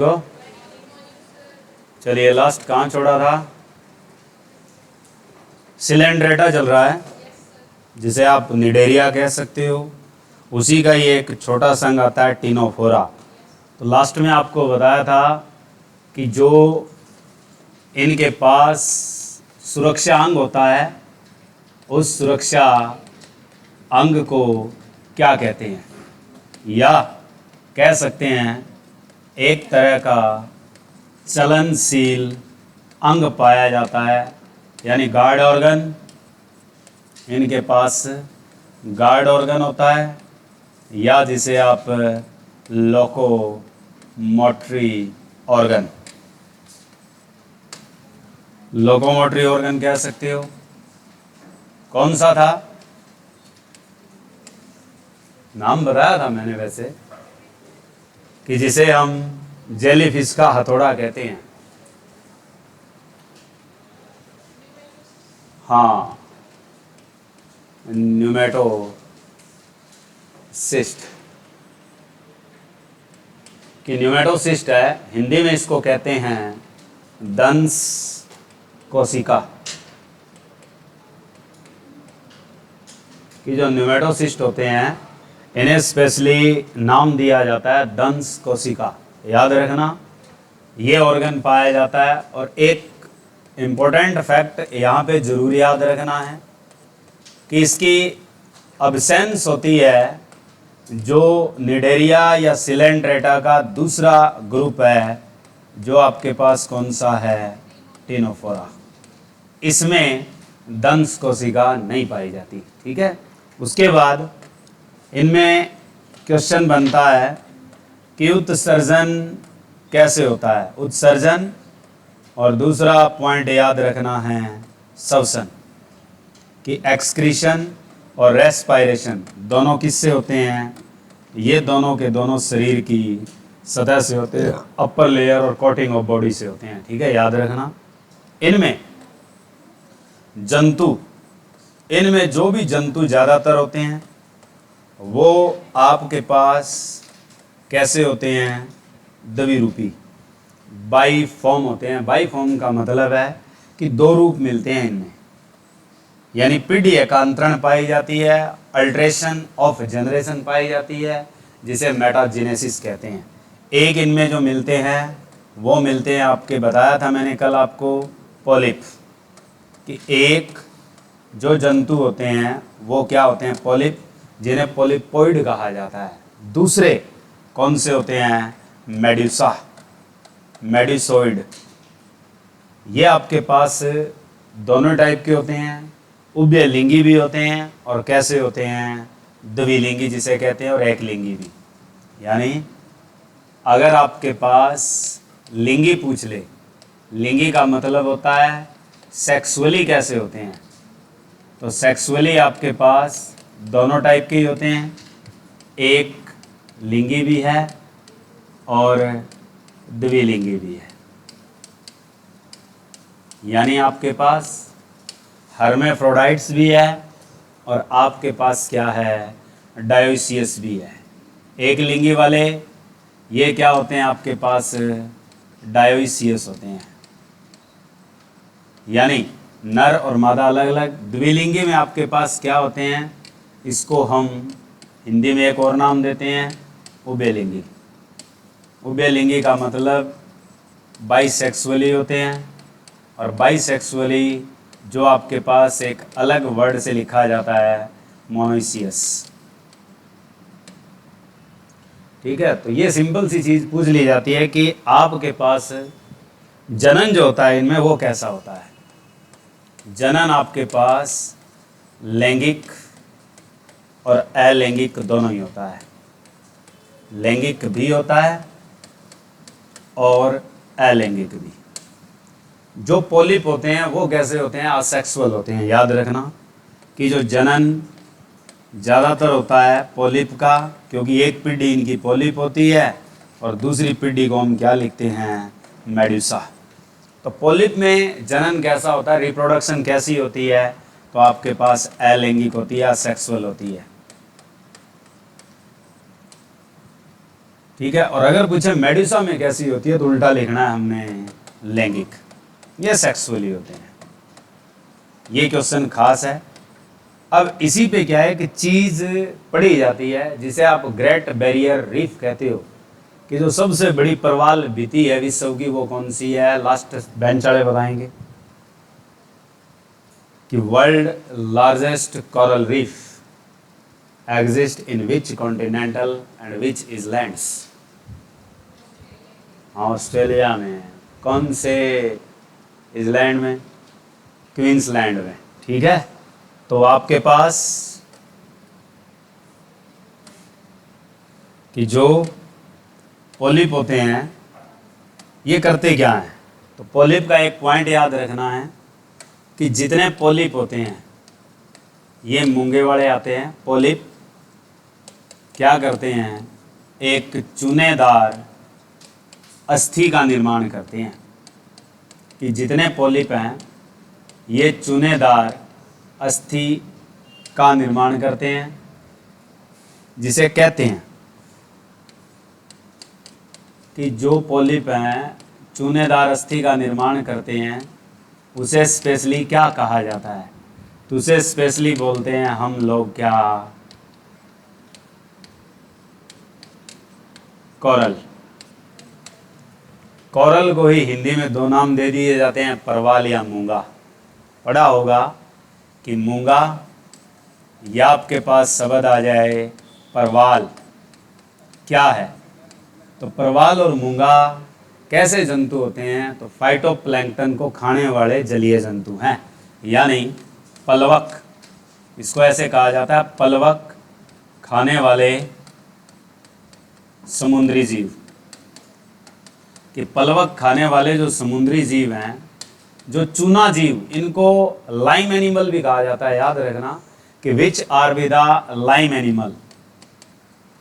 तो चलिए लास्ट कहाँ छोड़ा था। सिलेंड्रेटा चल रहा है जिसे आप निडेरिया कह सकते हो। उसी का ही एक छोटा संघ आता है टिनोफोरा। तो लास्ट में आपको बताया था कि जो इनके पास सुरक्षा अंग होता है उस सुरक्षा अंग को क्या कहते हैं, या कह सकते हैं एक तरह का चलनशील अंग पाया जाता है, यानी गार्ड ऑर्गन। इनके पास गार्ड ऑर्गन होता है, या जिसे आप लोकोमोटरी ऑर्गन कह सकते हो। कौन सा था, नाम बताया था मैंने वैसे, कि जिसे हम जेलीफिश का हथौड़ा कहते हैं। हाँ, न्यूमेटोसिस्ट कि न्यूमेटोसिस्ट है, हिंदी में इसको कहते हैं दंश कोशिका। कि जो न्यूमेटोसिस्ट होते हैं इन्हें स्पेशली नाम दिया जाता है दंश कोशिका। याद रखना, ये ऑर्गन पाया जाता है। और एक इम्पोर्टेंट फैक्ट यहाँ पे जरूर याद रखना है कि इसकी अब्सेंस होती है जो निडेरिया या सिलेंड्रेटा का दूसरा ग्रुप है, जो आपके पास कौन सा है, टिनोफोरा। इसमें दंश कोशिका नहीं पाई जाती। ठीक है, उसके बाद इनमें क्वेश्चन बनता है कि उत्सर्जन कैसे होता है। उत्सर्जन, और दूसरा पॉइंट याद रखना है श्वसन, कि एक्सक्रीशन और रेस्पायरेशन दोनों किससे होते हैं। ये दोनों के दोनों शरीर की सतह से होते हैं, अपर लेयर और कोटिंग ऑफ बॉडी से होते हैं। ठीक है, याद रखना। इनमें जंतु, इनमें जो भी जंतु ज़्यादातर होते हैं वो आपके पास कैसे होते हैं, द्विरूपी, बाई फॉर्म होते हैं। बाई फॉर्म का मतलब है कि दो रूप मिलते हैं इनमें, यानी पीढ़ी एकांतरण पाई जाती है, अल्ट्रेशन ऑफ जनरेशन पाई जाती है, जिसे मेटाजेनेसिस कहते हैं। एक इनमें जो मिलते हैं वो मिलते हैं, आपके बताया था मैंने कल आपको, पॉलिप। कि एक जो जंतु होते हैं वो क्या होते हैं, पॉलिप, जिन्हें पॉलिपोइड कहा जाता है। दूसरे कौन से होते हैं, मेडुसा, मेडुसोइड। ये आपके पास दोनों टाइप के होते हैं, उभयलिंगी भी होते हैं और कैसे होते हैं, द्विलिंगी जिसे कहते हैं, और एक लिंगी भी। यानी अगर आपके पास लिंगी पूछ ले, लिंगी का मतलब होता है सेक्सुअली कैसे होते हैं, तो सेक्सुअली आपके पास दोनों टाइप के ही होते हैं, एक लिंगी भी है और द्विलिंगी भी है। यानी आपके पास हर्मेफ्रोडाइट्स भी है और आपके पास क्या है, डायोसियस भी है। एक लिंगी वाले ये क्या होते हैं, आपके पास डायोसियस होते हैं, यानी नर और मादा अलग अलग। द्विलिंगी में आपके पास क्या होते हैं, इसको हम हिंदी में एक और नाम देते हैं, उभयलिंगी। उभयलिंगी का मतलब बाइसेक्सुअली होते हैं, और बाइसेक्सुअली जो आपके पास एक अलग वर्ड से लिखा जाता है, मोनोसियस। ठीक है, तो ये सिंपल सी चीज़ पूछ ली जाती है कि आपके पास जनन जो होता है इनमें वो कैसा होता है। जनन आपके पास लैंगिक और अलैंगिक दोनों ही होता है। लैंगिक भी होता है और अलैंगिक भी। जो पॉलिप होते हैं वो कैसे होते हैं, असेक्सुअल होते हैं। याद रखना कि जो जनन ज़्यादातर होता है पॉलिप का, क्योंकि एक पीढ़ी इनकी पॉलिप होती है और दूसरी पीढ़ी को हम क्या लिखते हैं, मेडुसा। तो पॉलिप में जनन कैसा होता है, रिप्रोडक्शन कैसी होती है, तो आपके पास अलैंगिक होती है, असेक्सुअल होती है। ठीक है। और अगर पूछे मेडुसा में कैसी होती है तो उल्टा लिखना है हमने लैंगिक, ये सेक्सुअली होते हैं। ये क्वेश्चन खास है। अब इसी पे क्या है कि चीज़ पढ़ी जाती है जिसे आप ग्रेट बैरियर रीफ कहते हो, कि जो सबसे बड़ी प्रवाल भित्ति है विश्व की वो कौन सी है। लास्ट बेंच वाले बताएंगे कि world largest coral reef exist in which continental and which islands. Australia में। कौन से इजलैंड में? क्वींसलैंड में। ठीक है। तो आपके पास कि जो पॉलिप होते हैं ये करते क्या हैं, तो पॉलिप का एक पॉइंट याद रखना है कि जितने पॉलिप होते हैं ये मूंगे वाले आते हैं। पॉलिप क्या करते हैं, एक चूनेदार अस्थि का निर्माण करते हैं। कि जितने पॉलिप हैं ये चूनेदार अस्थि का निर्माण करते हैं, जिसे कहते हैं कि जो पॉलिप हैं चूनेदार अस्थि का निर्माण करते हैं उसे स्पेशली क्या कहा जाता है, तो उसे स्पेशली बोलते हैं हम लोग क्या, कोरल। कोरल को ही हिंदी में दो नाम दे दिए जाते हैं, परवाल या मूंगा। पढ़ा होगा कि मूंगा, या आपके पास शब्द आ जाए परवाल क्या है, तो परवाल और मूंगा कैसे जंतु होते हैं, तो फाइटोप्लैंक्टन को खाने वाले जलीय जंतु हैं, यानी पलवक। इसको ऐसे कहा जाता है पलवक खाने वाले समुद्री जीव। कि पलवक खाने वाले जो समुद्री जीव हैं, जो चूना जीव, इनको लाइम एनिमल भी कहा जाता है। याद रखना कि which are with the lime animal.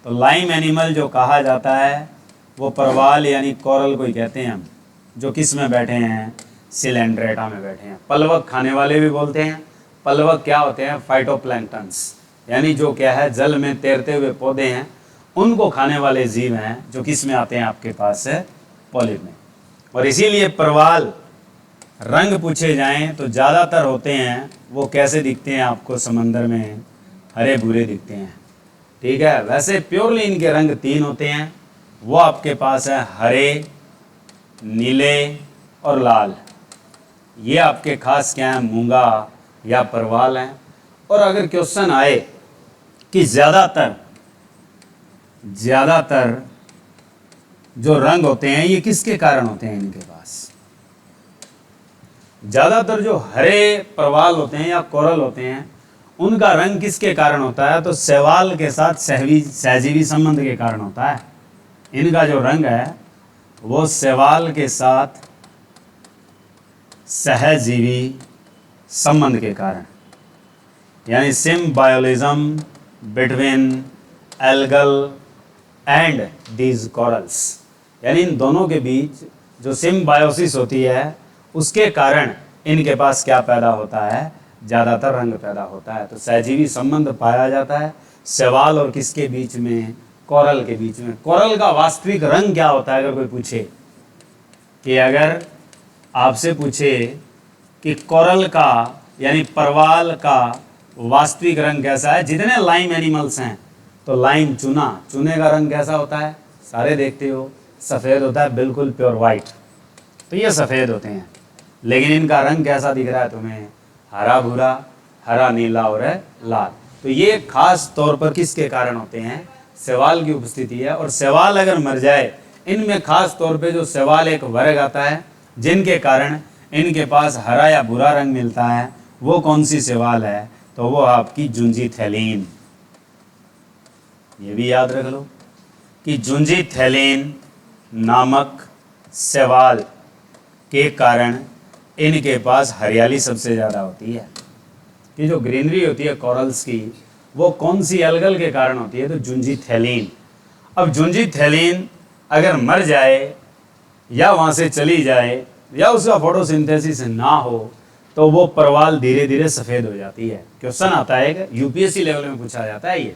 तो लाइम एनिमल जो कहा जाता है वो परवाल यानी कोरल को ही कहते हैं हम, जो किस में बैठे हैं, सिलेंड्रेटा में बैठे हैं। पलवक खाने वाले भी बोलते हैं। पलवक क्या होते हैं, फाइटोप्लैंक्टन्स, यानी जो क्या है जल में तैरते हुए पौधे हैं, उनको खाने वाले जीव हैं, जो किस में आते हैं आपके पास है, पॉलिप में। और इसीलिए परवाल रंग पूछे जाएं तो ज़्यादातर होते हैं वो कैसे दिखते हैं आपको समंदर में, हरे भूरे दिखते हैं। ठीक है। वैसे प्योरली इनके रंग तीन होते हैं, वो आपके पास है हरे, नीले और लाल। ये आपके खास क्या है, मूंगा या परवाल हैं। और अगर क्वेश्चन आए कि ज़्यादातर जो रंग होते हैं ये किसके कारण होते हैं इनके पास, ज़्यादातर जो हरे परवाल होते हैं या कोरल होते हैं उनका रंग किसके कारण होता है, तो शैवाल के साथ सहजीवी संबंध के कारण होता है। इनका जो रंग है वो शैवाल के साथ सहजीवी संबंध के कारण, यानी symbiotism between algal and these corals, यानी इन दोनों के बीच जो सिम्बायोसिस होती है उसके कारण इनके पास क्या पैदा होता है, ज़्यादातर रंग पैदा होता है। तो सहजीवी संबंध पाया जाता है शैवाल और किसके बीच में, कोरल के बीच में। कोरल का वास्तविक रंग क्या होता है, अगर कोई पूछे कि अगर आपसे पूछे कि कोरल का यानी परवाल का वास्तविक रंग कैसा है, जितने लाइम एनिमल्स हैं, तो लाइम चूने का रंग कैसा होता है, सारे देखते हो सफ़ेद होता है, बिल्कुल प्योर वाइट। तो ये सफ़ेद होते हैं, लेकिन इनका रंग कैसा दिख रहा है तुम्हें, हरा भूरा, हरा नीला और लाल। तो ये खास तौर पर किसके कारण होते हैं, शैवाल की उपस्थिति है। और शैवाल अगर मर जाए, इनमें खास तौर पे जो शैवाल एक वर्ग आता है जिनके कारण इनके पास हरा या भूरा रंग मिलता है, वो कौन सी शैवाल है, तो वो आपकी जुंजीथैलीन। ये भी याद रख लो कि जुंजीथैलीन नामक शैवाल के कारण इनके पास हरियाली सबसे ज़्यादा होती है। कि जो ग्रीनरी होती है कोरल्स की, वो कौन सी एल्गल के कारण होती है, तो जुंजीथैलीन। अब जुंजीथैलीन अगर मर जाए या वहाँ से चली जाए या उसका फोटोसिंथेसिस ना हो, तो वो परवाल धीरे धीरे सफ़ेद हो जाती है। क्वेश्चन आता है, यूपीएससी लेवल में पूछा जाता है ये,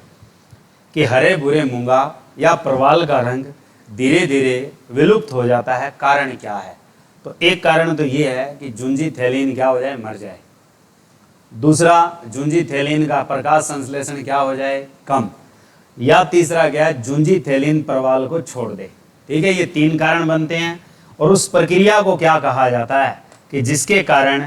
कि हरे भूरे मूंगा या परवाल का रंग धीरे धीरे विलुप्त हो जाता है। कारण क्या है? तो एक कारण तो ये है कि जुंजीथैलिन क्या हो जाए, मर जाए। दूसरा, जुंजीथैलिन का प्रकाश संश्लेषण क्या हो जाए, कम। या तीसरा क्या है, जुंजीथैलिन प्रवाल को छोड़ दे। ठीक है, ये 3 कारण बनते हैं। और उस प्रक्रिया को क्या कहा जाता है कि जिसके कारण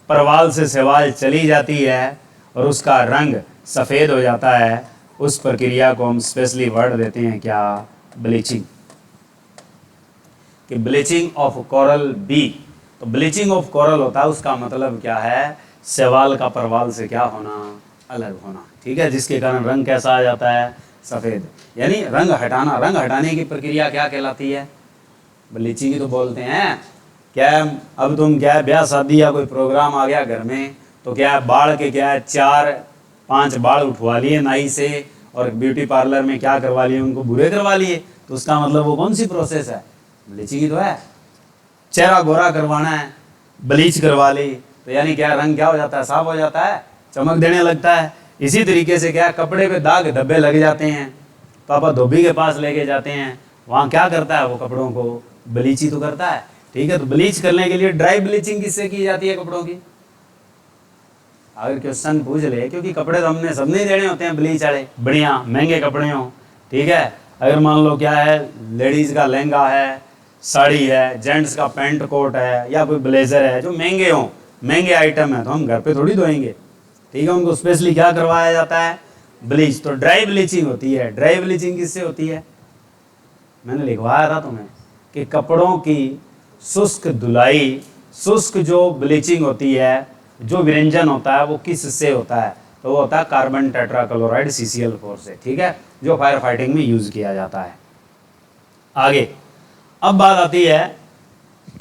प्रवाल से शैवाल चली जाती है और उसका रंग सफ़ेद हो जाता है, उस प्रक्रिया को हम स्पेशली वर्ड देते हैं क्या, ब्लीचिंग। कि ब्लीचिंग ऑफ कोरल बी। तो ब्लीचिंग ऑफ कोरल होता है, उसका मतलब क्या है, शैवाल का प्रवाल से क्या होना, अलग होना। ठीक है, जिसके कारण रंग कैसा आ जाता है, सफ़ेद। यानी रंग हटाना, रंग हटाने की प्रक्रिया क्या कहलाती है, ब्लीचिंग ही तो बोलते हैं। क्या है, अब तुम क्या है, ब्याह शादी या कोई प्रोग्राम आ गया घर में, तो क्या है, बाल के क्या है 4-5 बाल उठवा लिए नाई से, और ब्यूटी पार्लर में क्या करवा लिए, उनको भूरे करवा लिए। तो उसका मतलब वो कौन सी प्रोसेस है, ब्लीचिंग ही तो है। चेहरा गोरा करवाना है, ब्लीच करवा ली, तो यानी क्या, रंग क्या हो जाता है, साफ हो जाता है, चमक देने लगता है। इसी तरीके से क्या, कपड़े पे दाग धब्बे लग जाते हैं, तो आप धोबी के पास लेके जाते हैं, वहाँ क्या करता है, वो कपड़ों को ब्लीच ही तो करता है। ठीक है, तो ब्लीच करने के लिए ड्राई ब्लीचिंग किससे की जाती है, कपड़ों की। अगर क्वेश्चन पूछ ले, क्योंकि कपड़े तो हमने सबने ही देने होते हैं ब्लीच वाले, बढ़िया महंगे कपड़े हों। ठीक है, अगर मान लो क्या है, लेडीज़ का लहंगा है, साड़ी है, जेंट्स का पैंट कोट है, या कोई ब्लेजर है, जो महंगे हों, महंगे आइटम है, तो हम घर पे थोड़ी धोएंगे। ठीक है, उनको स्पेशली क्या करवाया जाता है, ब्लीच। तो ड्राई ब्लीचिंग होती है। ड्राई ब्लीचिंग किससे होती है, मैंने लिखवाया था तुम्हें कि कपड़ों की शुष्क धुलाई, शुष्क जो ब्लीचिंग होती है, जो विरंजन होता है, वो किस से होता है, तो वो होता है कार्बन टेट्राक्लोराइड CCl4 से। ठीक है, जो फायर फाइटिंग में यूज किया जाता है। आगे अब बात आती है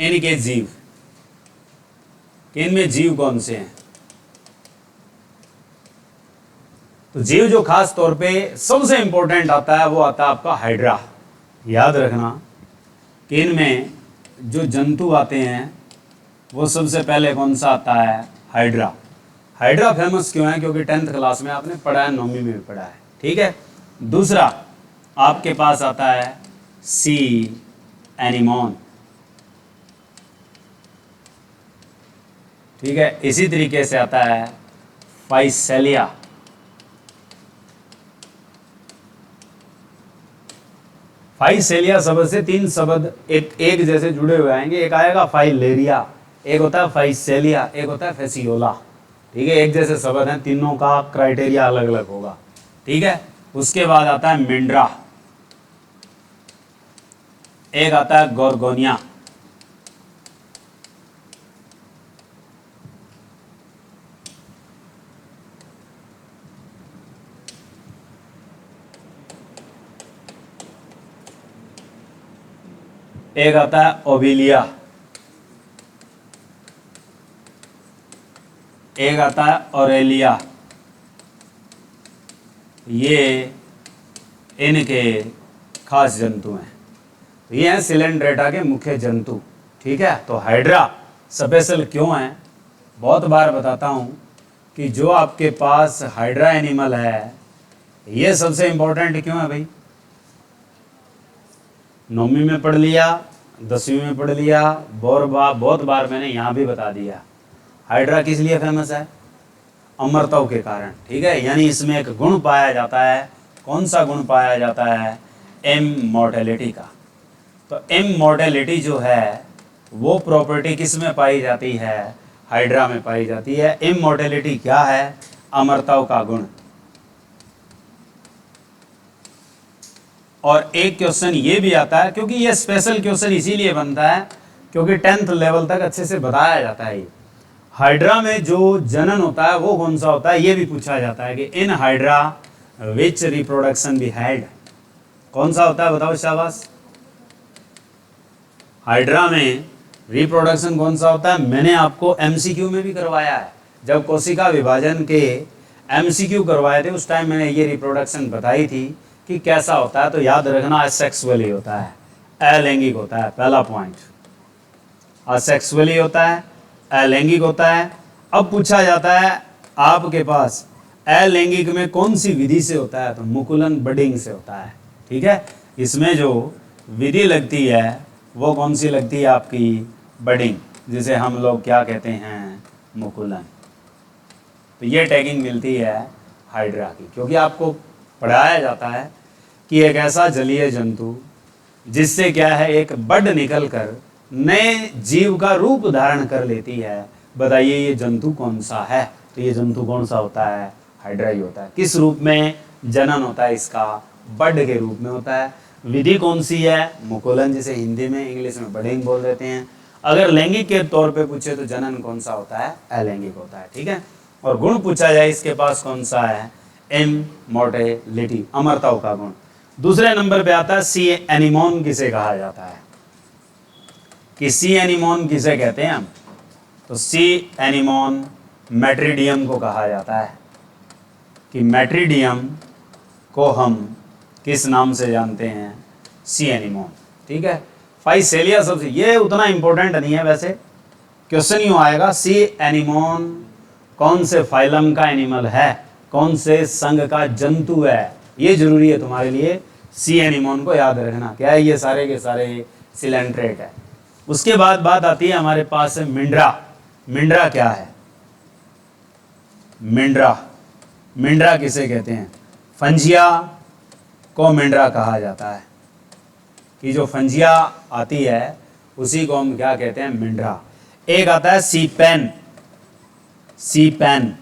इनके जीव, कि इनमें जीव कौन से हैं। तो जीव जो खास तौर पे सबसे इंपॉर्टेंट आता है, वो आता है आपका हाइड्रा। याद रखना कि इनमें जो जंतु आते हैं, वो सबसे पहले कौन सा आता है, हाइड्रा। हाइड्रा फेमस क्यों है, क्योंकि 10th क्लास में आपने पढ़ा है, 9वीं में भी पढ़ा है। ठीक है, दूसरा आपके पास आता है सी एनिमोन। ठीक है, इसी तरीके से आता है फाइसेलिया। फाइसेलिया शब्द से 3 शब्द एक जैसे जुड़े हुए आएंगे। एक आएगा फाइलेरिया, एक होता है फाइसेलिया, एक होता है फेसियोला। ठीक है, एक जैसे शब्द हैं, तीनों का क्राइटेरिया अलग अलग होगा। ठीक है, उसके बाद आता है मिंड्रा, एक आता है गोर्गोनिया, एक आता है ओविलिया, एक आता है ऑरेलिया। ये इनके खास जंतु हैं। तो ये हैं सिलेंड्रेटा के मुख्य जंतु। ठीक है, तो हाइड्रा स्पेशल क्यों है, बहुत बार बताता हूं कि जो आपके पास हाइड्रा एनिमल है, ये सबसे इंपॉर्टेंट क्यों है भाई। 9वीं में पढ़ लिया, 10वीं में पढ़ लिया, बहुत बार मैंने यहाँ भी बता दिया। हाइड्रा किस लिए फेमस है, अमरताओं के कारण। ठीक है, यानी इसमें एक गुण पाया जाता है। कौन सा गुण पाया जाता है, इमॉर्टेलिटी का। तो इमॉर्टेलिटी जो है, वो प्रॉपर्टी किस में पाई जाती है, हाइड्रा में पाई जाती है। इमॉर्टेलिटी क्या है, अमरताओं का गुण। और एक क्वेश्चन ये भी आता है, क्योंकि ये स्पेशल क्वेश्चन इसीलिए बनता है क्योंकि 10th लेवल तक अच्छे से बताया जाता है। हाइड्रा में जो जनन होता है वो कौन सा होता है, ये भी पूछा जाता है कि in hydra which reproduction be had, कौन सा होता है, बताओ शाबाश। हाइड्रा में रिप्रोडक्शन कौन सा होता है, मैंने आपको MCQ में भी करवाया है। जब कोशिका विभाजन के MCQ करवाए थे, उस टाइम मैंने ये रिप्रोडक्शन बताई थी कि कैसा होता है। तो याद रखना, असेक्सुअली होता है, अलैंगिक होता है, पहला पॉइंट। असेक्सुअली होता है, अलैंगिक होता है। अब पूछा जाता है आपके पास अलैंगिक में कौन सी विधि से होता है, तो मुकुलन बडिंग से होता है। ठीक है, इसमें जो विधि लगती है वो कौन सी लगती है आपकी, बडिंग, जिसे हम लोग क्या कहते हैं, मुकुलन। तो ये टैगिंग मिलती है हाइड्रा की, क्योंकि आपको पढ़ाया जाता है कि एक ऐसा जलीय जंतु जिससे क्या है, एक बड निकल कर नए जीव का रूप धारण कर लेती है, बताइए ये जंतु कौन सा है। तो ये जंतु कौन सा होता है, हाइड्रा ही होता है। किस रूप में जनन होता है इसका, बड के रूप में होता है। विधि कौन सी है, मुकुलन, जिसे हिंदी में इंग्लिश में बडिंग बोल देते हैं। अगर लैंगिक के तौर पे पूछे तो जनन कौन सा होता है, अलैंगिक होता है, ठीक है। और गुण पूछा जाए इसके पास कौन सा है, इमॉर्टेलिटी, अमरताओं का गुण। दूसरे नंबर पे आता है सी एनिमोन, किसे कहा जाता है, कि सी एनिमोन किसे कहते हैं हम, तो सी एनिमोन मैट्रीडियम को कहा जाता है, कि मैट्रीडियम को हम किस नाम से जानते हैं, सी एनिमोन, ठीक है। फाइसेलिया सबसे, ये उतना इंपॉर्टेंट नहीं है वैसे, क्वेश्चन यूँ आएगा, सी एनिमोन कौन से फाइलम का एनिमल है, कौन से संघ का जंतु है, ये जरूरी है तुम्हारे लिए। सी एनिमोन को याद रखना, क्या है, ये सारे के सारे सिलेंट्रेट है। उसके बाद बात आती है हमारे पास मिंड्रा। मिंड्रा क्या है, मिंड्रा, मिंड्रा किसे कहते हैं, फंजिया को मिंड्रा कहा जाता है, कि जो फंजिया आती है उसी को हम क्या कहते हैं, मिंड्रा। एक आता है सी पेन, सी पेन,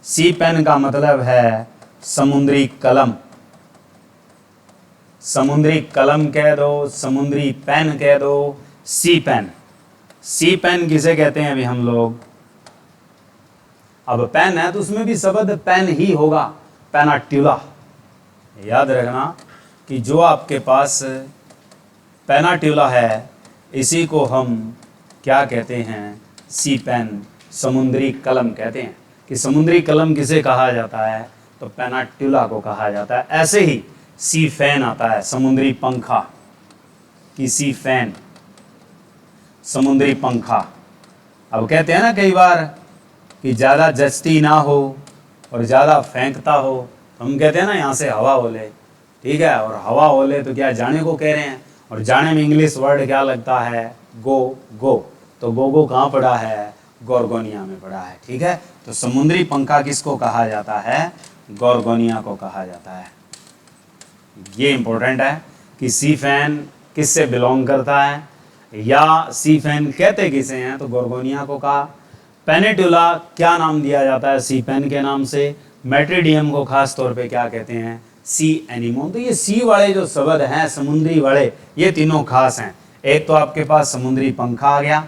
सी पेन का मतलब है समुद्री कलम, समुद्री कलम कह दो, समुद्री पेन कह दो, सी पेन। सी पेन किसे कहते हैं अभी हम लोग, अब पेन है तो उसमें भी शब्द पेन ही होगा, पेनाट्यूला। याद रखना कि जो आपके पास पेनाट्यूला है इसी को हम क्या कहते हैं, सी पेन, समुद्री कलम कहते हैं। कि समुद्री कलम किसे कहा जाता है, तो पेनाट्यूला को कहा जाता है। ऐसे ही सी फैन आता है, समुद्री पंखा, कि सी फैन, समुद्री पंखा। अब कहते हैं ना कई बार कि ज़्यादा जचती ना हो और ज़्यादा फेंकता हो, तो हम कहते हैं ना यहाँ से हवा ओले, ठीक है। और हवा ओले तो क्या जाने को कह रहे हैं, और जाने में इंग्लिश वर्ड क्या लगता है, गो, गो। तो गो कहाँ पड़ा है, गोर्गोनिया में पड़ा है, ठीक है। तो समुद्री पंखा किसको कहा जाता है, गोर्गोनिया को कहा जाता है। ये इंपॉर्टेंट है कि सी फैन किससे बिलोंग करता है, या सी फैन कहते किसे हैं, तो गोर्गोनिया को कहा। पेनेट्यूला क्या नाम दिया जाता है सी पेन के नाम से, मैट्रीडियम को खास तौर पे क्या कहते हैं, सी एनिमोन। तो ये सी वाले जो शब्द हैं समुद्री वाले, ये तीनों खास हैं। एक तो आपके पास समुद्री पंखा आ गया,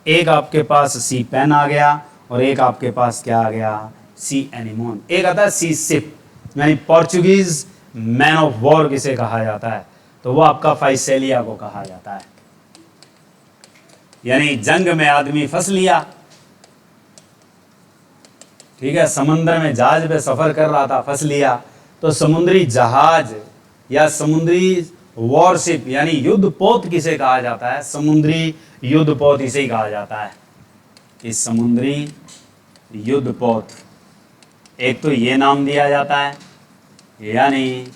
एक आपके पास सी पेन आ गया, और एक आपके पास क्या आ गया, सी एनिमोन। एक आता है सी शिप, यानी पोर्चुगीज मैन ऑफ वॉर किसे कहा जाता है, तो वो आपका फाइसेलिया को कहा जाता है। यानी जंग में आदमी फंस लिया, ठीक है, समंदर में जहाज पे सफर कर रहा था, फंस लिया, तो समुद्री जहाज या समुद्री वॉरशिप यानी युद्धपोत किसे कहा जाता है, समुद्री युद्धपोत इसे ही कहा जाता है, कि समुद्री युद्धपोत। एक तो ये नाम दिया जाता है, यानी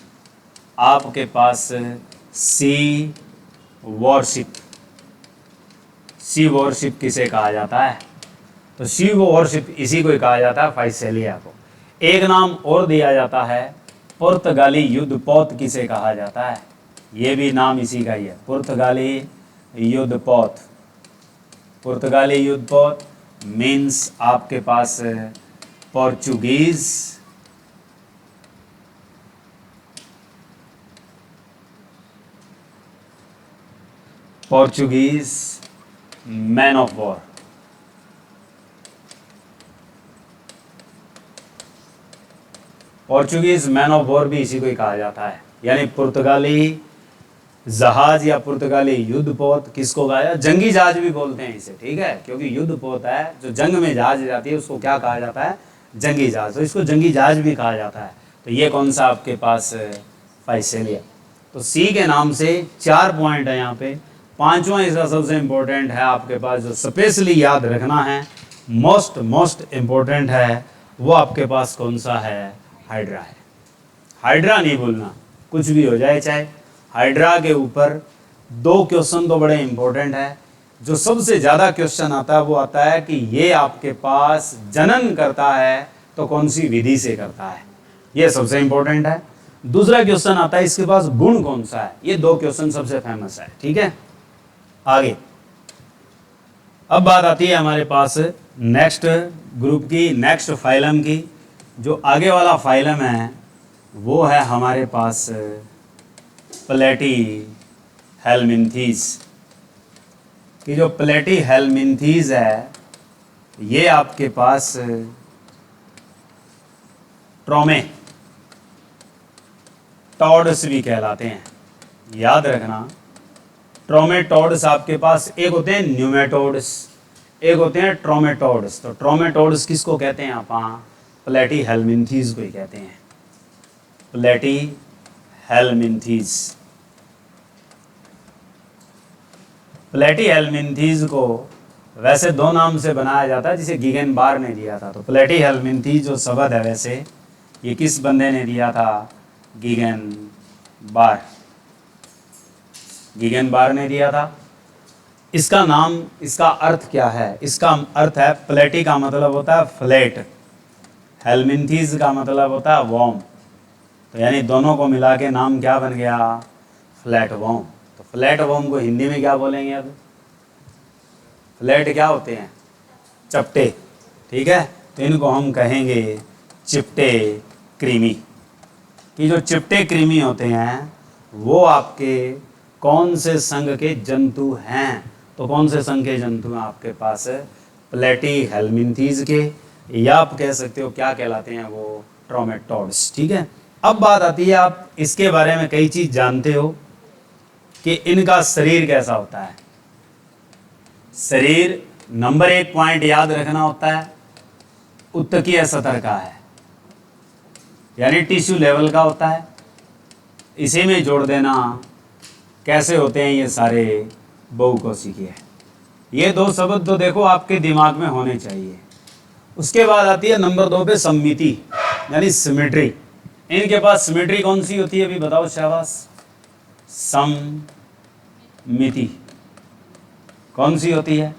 आपके पास सी वॉरशिप, सी वॉरशिप किसे कहा जाता है, तो सी वॉरशिप इसी को ही कहा जाता है, फाइसेलिया को। एक नाम और दिया जाता है, पुर्तगाली युद्धपोत किसे कहा जाता है, ये भी नाम इसी का ही है, पुर्तगाली युद्धपोत। पुर्तगाली युद्धपोत मीन्स आपके पास Portuguese Portuguese man of war. Portuguese man of war भी इसी को ही कहा जाता है, यानी पुर्तगाली जहाज या पुर्तगाली युद्धपोत किसको कहा जाता है, जंगी जहाज भी बोलते हैं इसे, ठीक है, क्योंकि युद्धपोत है जो जंग में जहाज जाती है उसको क्या कहा जाता है, जंगी जहाज। तो इसको जंगी जहाज भी कहा जाता है। तो ये कौन सा आपके पास, फाइसेलिया। तो सी के नाम से 4 पॉइंट है यहाँ पे। पांचवा इसका सबसे इंपॉर्टेंट है आपके पास, जो स्पेशली याद रखना है, मोस्ट इंपॉर्टेंट है, वो आपके पास कौन सा है, हाइड्रा है। हाइड्रा नहीं भूलना, कुछ भी हो जाए चाहे, हाइड्रा के ऊपर 2 क्वेश्चन तो बड़े इंपॉर्टेंट है। जो सबसे ज़्यादा क्वेश्चन आता है वो आता है कि ये आपके पास जनन करता है तो कौन सी विधि से करता है, ये सबसे इंपॉर्टेंट है। दूसरा क्वेश्चन आता है इसके पास गुण कौन सा है। ये 2 क्वेश्चन सबसे फेमस है। ठीक है, आगे अब बात आती है हमारे पास नेक्स्ट ग्रुप की, नेक्स्ट फाइलम की। जो आगे वाला फाइलम है वो है हमारे पास प्लेटी हेलमिंथीज की। जो प्लेटी हेलमिंथीज है ये आपके पास ट्रोमेटोड्स भी कहलाते हैं। याद रखना, ट्रोमेटोड्स आपके पास एक होते हैं न्यूमेटोड्स, एक होते हैं ट्रोमेटोड्स। तो ट्रोमेटोड्स किसको कहते हैं आप? प्लेटी हेलमिंथीज को ही कहते हैं, प्लेटी हेलमिंथीज। प्लेटी हेलमिंथीज को वैसे 2 नाम से बनाया जाता है जिसे गीगन बार ने दिया था। तो प्लेटी हेलमिंथीज जो शब्द है वैसे ये किस बंदे ने दिया था? गीगन बार, गीगन बार ने दिया था। इसका नाम, इसका अर्थ क्या है? इसका अर्थ है, प्लेटी का मतलब होता है फ्लैट, हेलमिंथीज का मतलब होता है वॉर्म। तो यानी दोनों को मिला के नाम क्या बन गया? Flat warm. तो फ्लैट वॉर्म को हिंदी में क्या बोलेंगे? अब फ्लैट क्या होते हैं? चपटे। ठीक है, तो इनको हम कहेंगे चिपटे कृमि। कि जो चिपटे कृमि होते हैं वो आपके कौन से संघ के जंतु हैं? तो कौन से संघ के जंतु हैं आपके पास? प्लेटी हेलमिंथीज के, या आप कह सकते हो क्या कहलाते हैं वो? ट्रोमेटोड्स। ठीक है, अब बात आती है, आप इसके बारे में कई चीज जानते हो कि इनका शरीर कैसा होता है। शरीर नंबर 1 पॉइंट याद रखना होता है, उत्तकीय सतह का है, यानी टिश्यू लेवल का होता है। इसी में जोड़ देना कैसे होते हैं ये सारे? बहुकोशिकीय। ये 2 शब्द तो देखो आपके दिमाग में होने चाहिए। उसके बाद आती है नंबर 2 पे सममिति, यानी सिमेट्री। इनके पास सिमेट्री कौन सी होती है? अभी बताओ, शाबाश। सममिति कौन सी होती है?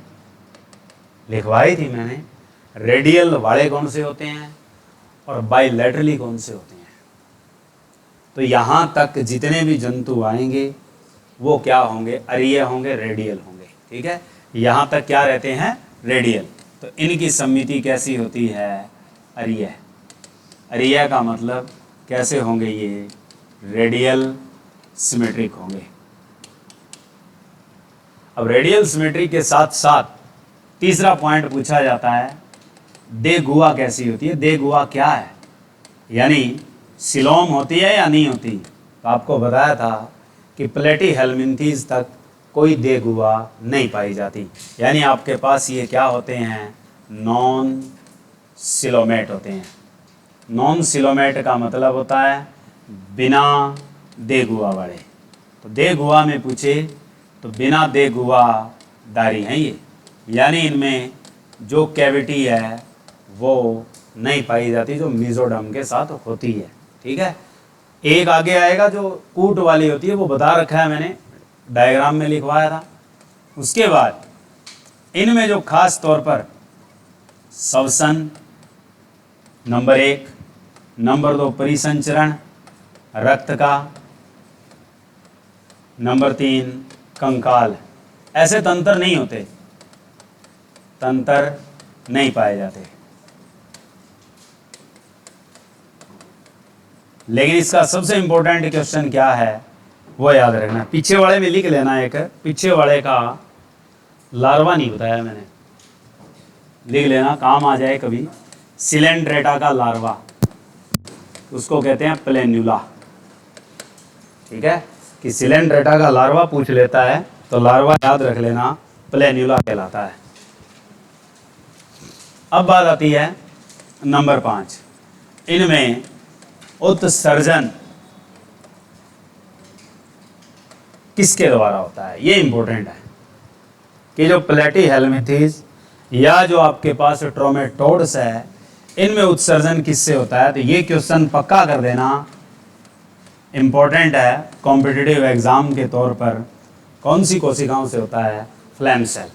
लिखवाई थी मैंने। रेडियल वाले कौन से होते हैं और बाइलेटरली कौन से होते हैं? तो यहाँ तक जितने भी जंतु आएंगे वो क्या होंगे? अरीय होंगे, रेडियल होंगे। ठीक है, यहाँ तक क्या रहते हैं? रेडियल। तो इनकी सममिति कैसी होती है? अरीय। अरीय का मतलब कैसे होंगे ये? रेडियल सिमेट्रिक होंगे। अब रेडियल सिमेट्री के साथ साथ तीसरा पॉइंट पूछा जाता है, दे गुआ कैसी होती है? दे गुआ क्या है? यानी सिलोम होती है या नहीं होती? तो आपको बताया था कि प्लेटी हेलमिंथीज तक कोई दे गुआ नहीं पाई जाती। यानी आपके पास ये क्या होते हैं? नॉन सिलोमेट होते हैं। नॉन सिलोमेट का मतलब होता है बिना दे गुआ वाले। तो दे गुआ में पूछे तो बिना दे गुआ दारी हैं ये, यानी इनमें जो कैविटी है वो नहीं पाई जाती जो मीजोडर्म के साथ होती है। ठीक है, एक आगे आएगा जो कूट वाली होती है, वो बता रखा है मैंने, डायग्राम में लिखवाया था। उसके बाद इनमें जो खास तौर पर श्वसन नंबर 1, नंबर 2 परिसंचरण रक्त का, नंबर 3 कंकाल, ऐसे तंत्र नहीं होते, तंत्र नहीं पाए जाते। लेकिन इसका सबसे इंपॉर्टेंट क्वेश्चन क्या है वो याद रखना। पीछे वाले में लिख लेना, एक पीछे वाले का लार्वा नहीं बताया मैंने, लिख लेना, काम आ जाए कभी। सिलेंड्रेटा का लार्वा, उसको कहते हैं प्लेन्यूला। ठीक है, कि सिलेंड्रेटा का लार्वा पूछ लेता है तो लार्वा याद रख लेना, प्लेन्यूला कहलाता है। अब बात आती है नंबर 5, इनमें उत्सर्जन किसके द्वारा होता है? ये इंपॉर्टेंट है कि जो प्लेटी हेलमिंथीज या जो आपके पास ट्रोमेटोड्स है, इनमें उत्सर्जन किससे होता है? तो ये क्वेश्चन पक्का कर देना, इम्पोर्टेंट है कॉम्पिटिटिव एग्ज़ाम के तौर पर, कौन सी कोशिकाओं से होता है? Flame cell.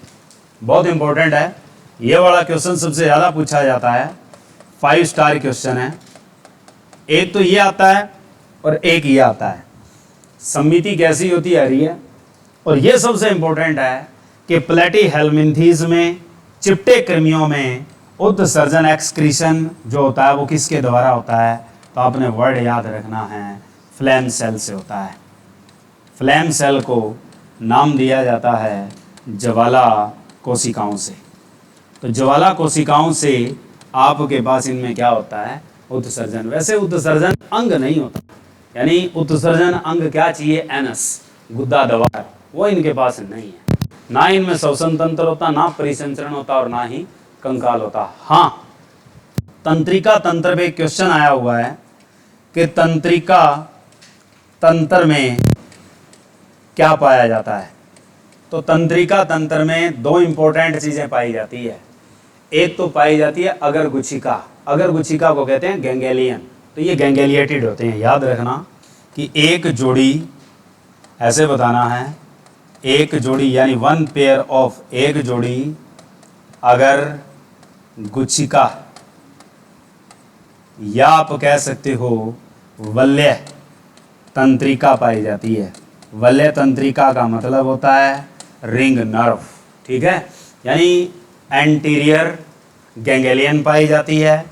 बहुत इम्पोर्टेंट है ये वाला क्वेश्चन, सबसे ज़्यादा पूछा जाता है, 5 स्टार क्वेश्चन है। एक तो ये आता है और एक ये आता है, समिति कैसी होती है रही है। और ये सबसे इम्पोर्टेंट है कि प्लेटीहेल्मिन्थीज में, चिपटे कृमियों में उत्सर्जन एक्सक्रीशन जो होता है वो किसके द्वारा होता है? तो आपने वर्ड याद रखना है, फ्लैम सेल से होता है। फ्लैम सेल को नाम दिया जाता है ज्वाला कोशिकाओं से। तो ज्वाला कोशिकाओं से आपके पास इनमें क्या होता है? उत्सर्जन। वैसे उत्सर्जन अंग नहीं होता, यानी उत्सर्जन अंग क्या चाहिए? एनस, गुद्दा द्वार, वो इनके पास नहीं है। ना इनमें श्वसन तंत्र होता, ना परिसंचरण होता और ना ही कंकाल होता। हाँ, तंत्रिका तंत्र पे क्वेश्चन आया हुआ है कि तंत्रिका तंत्र में क्या पाया जाता है? तो तंत्रिका तंत्र में 2 इंपॉर्टेंट चीजें पाई जाती है। एक तो पाई जाती है अगर गुच्छिका, अगर गुच्छिका को कहते हैं गैंग्लियन। तो ये गैंग्लिएटेड होते हैं, याद रखना कि एक जोड़ी, ऐसे बताना है, एक जोड़ी यानी 1 पेयर ऑफ, एक जोड़ी अगर गुच्छिका, या आप कह सकते हो वलय तंत्रिका पाई जाती है। वलय तंत्रिका का मतलब होता है रिंग नर्व, ठीक है, यानी एंटीरियर गैंग्लियन पाई जाती है।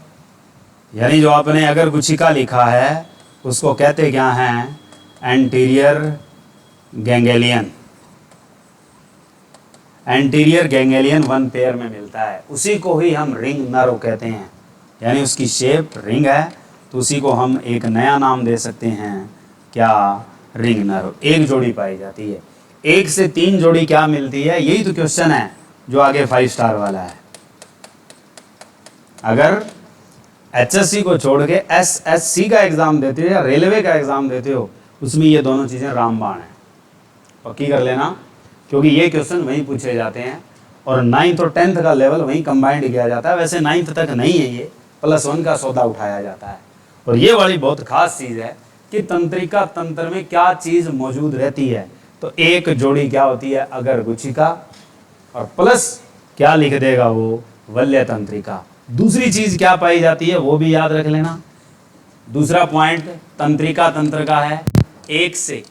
यानी जो आपने अगर गुच्छिका लिखा है उसको कहते क्या हैं? Anterior ganglion. Anterior ganglion 1 pair में मिलता है, उसी को ही हम रिंग नर्व कहते हैं। यानी उसकी शेप रिंग है, तो उसी को हम एक नया नाम दे सकते हैं, क्या? Ring nerve. एक जोड़ी पाई जाती है। 1 से 3 जोड़ी क्या मिलती है? यही तो क्वेश्चन है जो आगे 5 स्टार वाला है। अगर HSC को छोड़ के SSC का एग्जाम देते हो या रेलवे का एग्जाम देते हो, उसमें ये दोनों चीज़ें रामबाण हैं, पक्की कर लेना, क्योंकि ये क्वेश्चन वहीं पूछे जाते हैं। और 9th और 10th का लेवल वहीं कंबाइंड किया जाता है। वैसे 9th तक नहीं है, ये +1 का सौदा उठाया जाता है। और ये वाली बहुत खास चीज़ है कि तंत्रिका तंत्र में क्या चीज़ मौजूद रहती है? तो एक जोड़ी क्या होती है? अगर गुच्छिका, और प्लस क्या लिख देगा वो? वलय तंत्रिका। दूसरी चीज़ क्या पाई जाती है वो भी याद रख लेना। दूसरा पॉइंट तंत्रिका तंत्र का है 1 से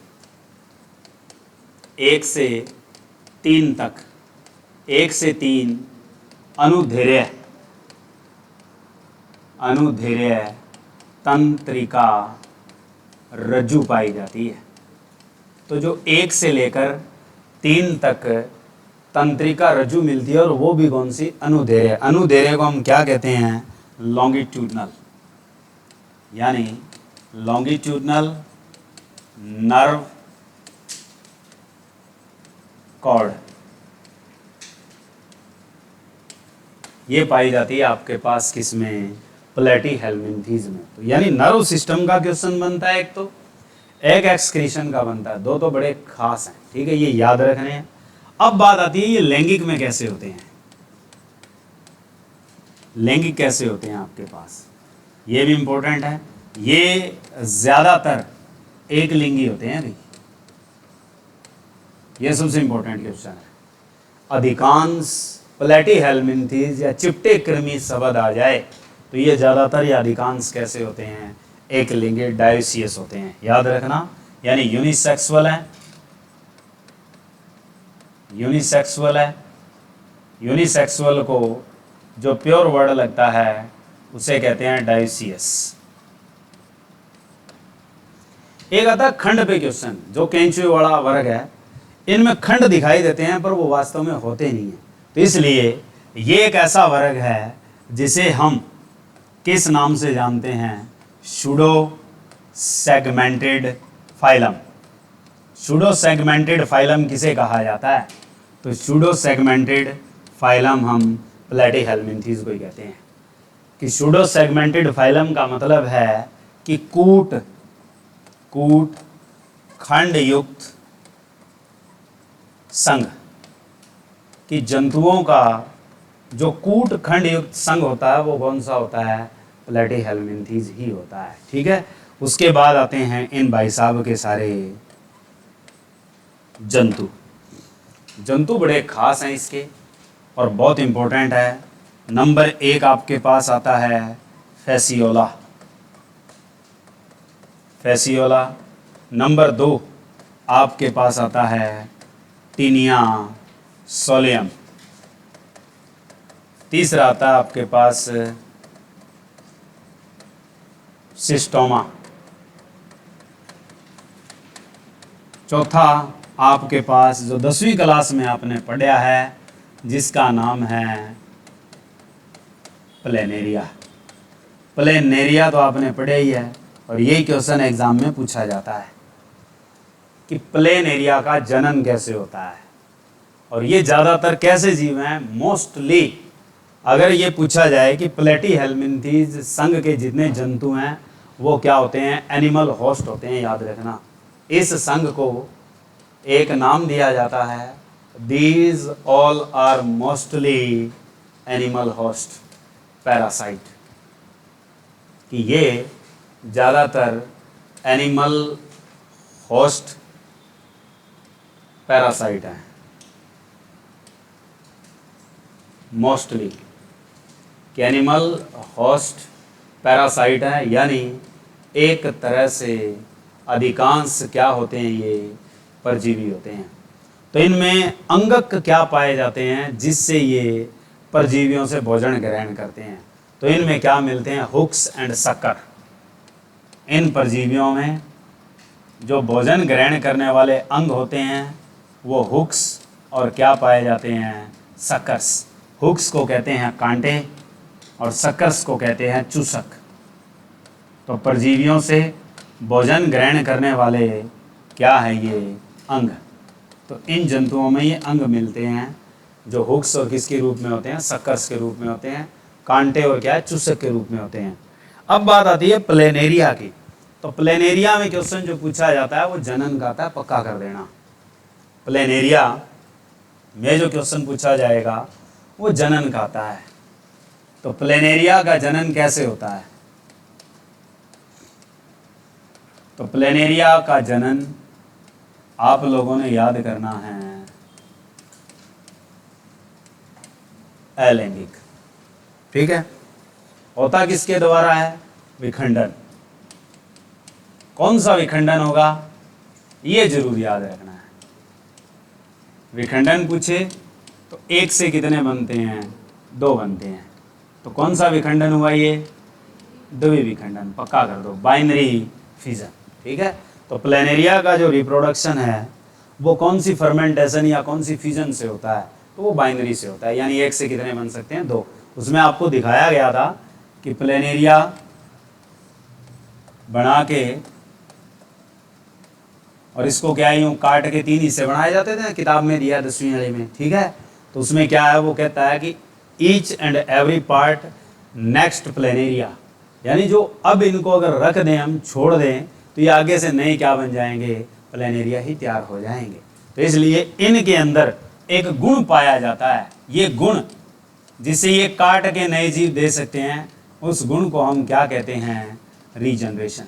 3 तक, 1 से 3 अनुधेर्य तंत्रिका रज्जु पाई जाती है। तो जो 1 से लेकर 3 तक तंत्रिका रज्जु मिलती है, और वो भी कौन सी? अनुधेर्य। अनुधेर्य को हम क्या कहते हैं? लॉन्गिट्यूडनल, यानी लॉन्गिट्यूडनल नर्व कॉर्ड, ये पाई जाती है आपके पास किसमें? प्लेटीहेल्मिन्थीज में। तो यानी नर्व सिस्टम का क्वेश्चन बनता है, एक तो एक एक्सक्रीशन का बनता है, 2 तो बड़े खास हैं, ठीक है, ये याद रखने हैं। अब बात आती है ये लैंगिक में कैसे होते हैं? लैंगिक कैसे होते हैं आपके पास, ये भी इंपॉर्टेंट है। ये ज्यादातर एक लिंगी होते हैं भाई, ये सबसे इंपॉर्टेंट क्वेश्चन है। अधिकांश प्लेटीहेल्मिन्थीज या चिपटे कृमि शब्द आ जाए तो ये ज़्यादातर या अधिकांश कैसे होते हैं? एक लिंगी, डायोसियस होते हैं, याद रखना। यानी यूनिसेक्सुअल है, यूनिसेक्सुअल है। यूनिसेक्सुअल को जो प्योर वर्ड लगता है उसे कहते हैं डायोसियस। एक आता है खंड पे क्वेश्चन, जो कैंचुए वाला वर्ग है, इनमें खंड दिखाई देते हैं पर वो वास्तव में होते नहीं हैं। तो इसलिए ये एक ऐसा वर्ग है जिसे हम किस नाम से जानते हैं? Pseudo segmented phylum. Pseudo segmented phylum किसे कहा जाता है? तो सूडो सेगमेंटेड फाइलम हम प्लेटीहेल्मिन्थीज को ही कहते हैं। कि सूडो सेगमेंटेड फाइलम का मतलब है कि कूट खंड युक्त संघ, कि जंतुओं का जो कूट खंड युक्त संघ होता है वो कौन सा होता है? प्लेटीहेल्मिन्थीज ही होता है, ठीक है। उसके बाद आते हैं इन भाई साहब के सारे जंतु। जंतु बड़े खास हैं इसके और बहुत इंपॉर्टेंट है। नंबर 1 आपके पास आता है फैसियोला। फैसियोला। नंबर 2 आपके पास आता है टीनिया सोलियम। तीसरा आता है आपके पास सिस्टोमा। चौथा आपके पास जो 10वीं क्लास में आपने पढ़ा है जिसका नाम है प्लेनेरिया। प्लेनेरिया तो आपने पढ़ा ही है और यही क्वेश्चन एग्जाम में पूछा जाता है कि प्लेनेरिया का जनन कैसे होता है और ये ज़्यादातर कैसे जीव हैं। मोस्टली अगर ये पूछा जाए कि प्लेटीहेल्मिन्थीज संघ के जितने जंतु हैं वो क्या होते हैं, एनिमल होस्ट होते हैं। याद रखना, इस संघ को एक नाम दिया जाता है, these all are mostly animal host parasite, कि ये ज़्यादातर एनिमल होस्ट पैरासाइट हैं। मोस्टली कि एनिमल होस्ट पैरासाइट है, यानी एक तरह से अधिकांश क्या होते हैं, ये परजीवी होते हैं। तो इनमें अंगक क्या पाए जाते हैं जिससे ये परजीवियों से भोजन ग्रहण करते हैं। तो इनमें क्या मिलते हैं, हुक्स एंड शक्कर। इन परजीवियों में जो भोजन ग्रहण करने वाले अंग होते हैं वो हुक्स और क्या पाए जाते हैं, शक्कर्स। हुक्स को कहते हैं कांटे और शक्कर्स को कहते हैं चूसक। तो परजीवियों से भोजन ग्रहण करने वाले क्या है, ये अंग। तो इन जंतुओं में ये अंग मिलते हैं जो हुक्स और किसके रूप में होते हैं, शक्कर्स के रूप में होते हैं, कांटे और क्या है, चूसक के रूप में होते हैं। अब बात आती है प्लेनेरिया की। तो प्लेनेरिया में क्वेश्चन जो पूछा जाता है वो जनन का आता है, पक्का कर देना। प्लेनेरिया में जो क्वेश्चन पूछा जाएगा वो जनन का आता है। तो प्लेनेरिया का जनन कैसे होता है, तो प्लेनेरिया का जनन आप लोगों ने याद करना है अलैंगिक। ठीक है, होता किसके द्वारा है, विखंडन। कौन सा विखंडन होगा ये जरूर याद रखना है। विखंडन पूछे तो 1 से कितने बनते हैं, 2 बनते हैं। तो कौन सा विखंडन हुआ, ये द्वि विखंडन, पक्का कर दो, बाइनरी फिजन। ठीक है, तो प्लेनेरिया का जो रिप्रोडक्शन है वो कौन सी फर्मेंटेशन या कौन सी फिजन से होता है, तो वो बाइनरी से होता है, यानी 1 से कितने बन सकते हैं, 2। उसमें आपको दिखाया गया था कि प्लेनेरिया बना के और इसको क्या यूँ काट के 3 हिस्से बनाए जाते थे, किताब में दिया 10वीं वाले में। ठीक है, तो उसमें क्या है, वो कहता है कि each and every part next planaria, यानी जो अब इनको अगर रख दें हम, छोड़ दें, तो ये आगे से नए क्या बन जाएंगे, प्लेनेरिया ही तैयार हो जाएंगे। तो इसलिए इनके अंदर एक गुण पाया जाता है, ये गुण जिसे ये काट के नए जीव दे सकते हैं, उस गुण को हम क्या कहते हैं, रीजनरेशन।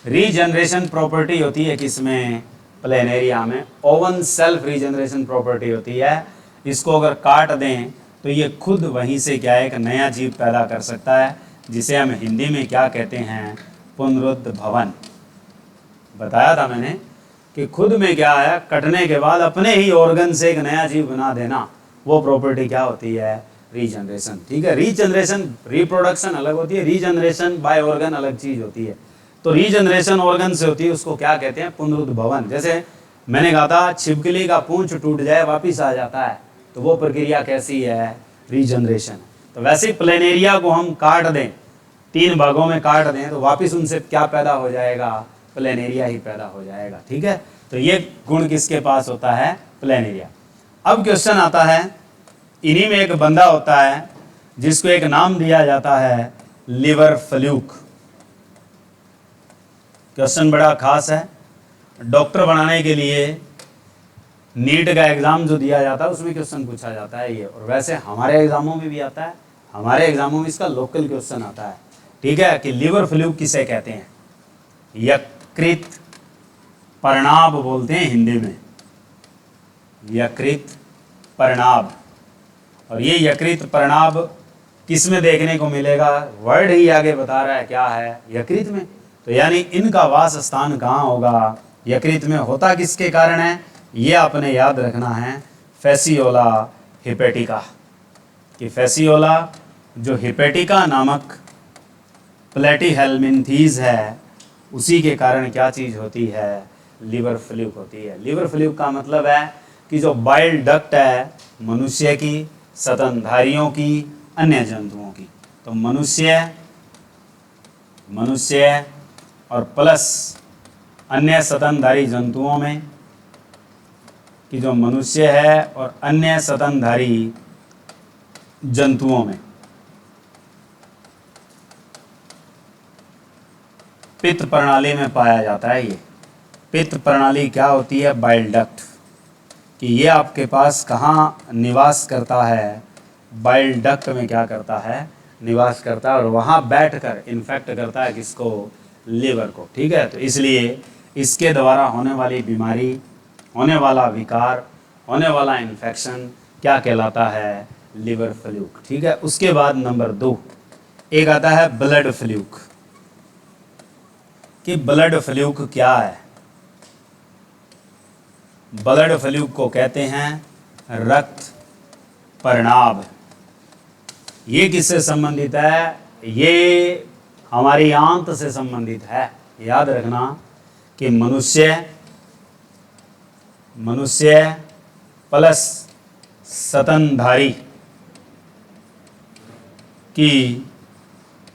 रीजनरेशन प्रॉपर्टी होती है किसमें, प्लेनेरिया में। ओवन सेल्फ रीजनरेशन प्रॉपर्टी होती है। इसको अगर काट दें तो ये खुद वहीं से क्या है, एक नया जीव पैदा कर सकता है, जिसे हम हिंदी में क्या कहते हैं, पुनरुद्भवन। बताया था मैंने कि खुद में क्या है, कटने के बाद अपने ही ऑर्गन से एक नया जीव बना देना, वो प्रॉपर्टी क्या होती है, रीजनरेशन। ठीक है, रीजनरेशन रिप्रोडक्शन अलग होती है, रीजनरेशन बाय ऑर्गन अलग चीज होती है। तो रीजनरेशन ऑर्गन से होती है, उसको क्या कहते हैं, पुनरुद्भवन। जैसे मैंने कहा था छिपकली का पूंछ टूट जाए वापिस आ जाता है, तो वो प्रक्रिया कैसी है, रीजनरेशन। तो वैसे प्लेनेरिया को हम काट दें, 3 भागों में काट दें, तो वापिस उनसे क्या पैदा हो जाएगा, प्लेनेरिया ही पैदा हो जाएगा। ठीक है, तो ये गुण किसके पास होता है, प्लेनेरिया। अब क्वेश्चन आता है, इन्हीं में एक बंदा होता है जिसको एक नाम दिया जाता है लिवर फ्लूक। क्वेश्चन बड़ा खास है। डॉक्टर बनाने के लिए नीट का एग्ज़ाम जो दिया जाता है उसमें क्वेश्चन पूछा जाता है ये, और वैसे हमारे एग्ज़ामों में भी आता है। हमारे एग्ज़ामों में इसका लोकल क्वेश्चन आता है। ठीक है, कि लिवर फ्लूक किसे कहते हैं, यकृत पर्णाभ बोलते हैं हिंदी में, यकृत पर्णाभ। और ये यकृत पर्णाभ किस में देखने को मिलेगा, वर्ड ही आगे बता रहा है क्या है, यकृत में। तो यानी इनका वास स्थान कहाँ होगा, यकृत में। होता किसके कारण है, ये आपने याद रखना है, फैसियोला हिपेटिका, कि फैसियोला जो हिपेटिका नामक प्लेटीहेल्मिन्थीज है, उसी के कारण क्या चीज़ होती है, लिवर फ्लूक होती है। लिवर फ्लूक का मतलब है कि जो बाइल डक्ट है मनुष्य की, स्तनधारियों की, अन्य जंतुओं की, तो मनुष्य और प्लस अन्य स्तनधारी जंतुओं में, कि जो मनुष्य है और अन्य स्तनधारी जंतुओं में पित्त प्रणाली में पाया जाता है। ये पित्त प्रणाली क्या होती है, बाइल डक्ट, कि ये आपके पास कहाँ निवास करता है, बाइल डक्ट में क्या करता है, निवास करता है, और वहाँ बैठकर इन्फेक्ट करता है किसको, लिवर को। ठीक है, तो इसलिए इसके द्वारा होने वाली बीमारी, होने वाला विकार, होने वाला इन्फेक्शन क्या कहलाता है, लिवर फ्लूक। ठीक है, उसके बाद नंबर 2 एक आता है ब्लड फ्लूक, कि ब्लड फ्लूक क्या है। ब्लड फ्लूक को कहते हैं रक्त पर्णाभ। ये किससे संबंधित है, ये हमारी आंत से संबंधित है। याद रखना कि मनुष्य प्लस स्तनधारी की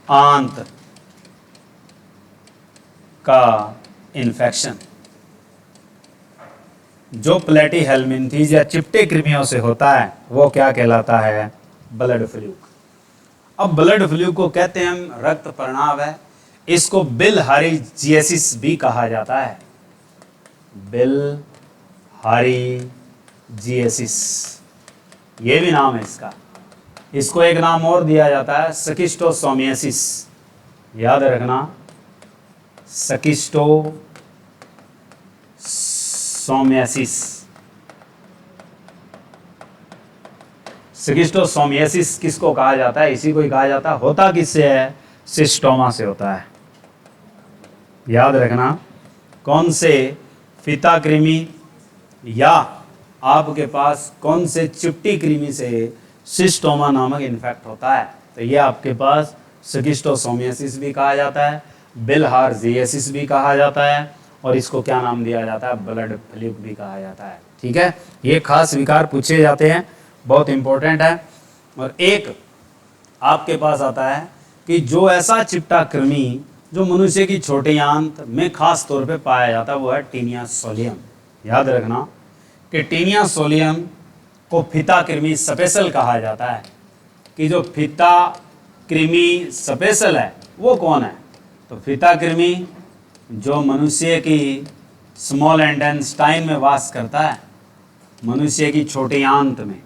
आंत का इन्फेक्शन जो प्लेटीहेल्मिन्थीज या चिपटे कृमियों से होता है, वो क्या कहलाता है, ब्लड फ्लूक। अब ब्लड फ्लूक को कहते हैं हम रक्त पर्णाभ है। इसको बिलहारिजिएसिस भी कहा जाता है, बिलहारिजिएसिस, ये भी नाम है इसका। इसको एक नाम और दिया जाता है स्किस्टोसोमियासिस। याद रखना, स्किस्टोसोमियासिस। स्किस्टोसोमियासिस किसको कहा जाता है, इसी को ही कहा जाता है। होता किससे है, सिस्टोमा से होता है। याद रखना, कौन से फीता कृमि या आपके पास कौन से चिपटी कृमि से सिस्टोमा नामक इन्फेक्ट होता है, तो ये आपके पास स्किस्टोसोमियासिस भी कहा जाता है, बिलहार्जिएसिस भी कहा जाता है, और इसको क्या नाम दिया जाता है, ब्लड फ्लूक भी कहा जाता है। ठीक है, ये खास विकार पूछे जाते हैं, बहुत इंपॉर्टेंट है। और एक आपके पास आता है कि जो ऐसा चिपटा कृमि जो मनुष्य की छोटी आंत में खास तौर पे पाया जाता है, वो है टीनिया सोलियम। याद रखना कि टीनिया सोलियम को फीता कृमि स्पेशल कहा जाता है, कि जो फीता कृमि स्पेशल है वो कौन है, तो फीता कृमि जो मनुष्य की स्मॉल इंटेस्टाइन में वास करता है, मनुष्य की छोटी आंत में,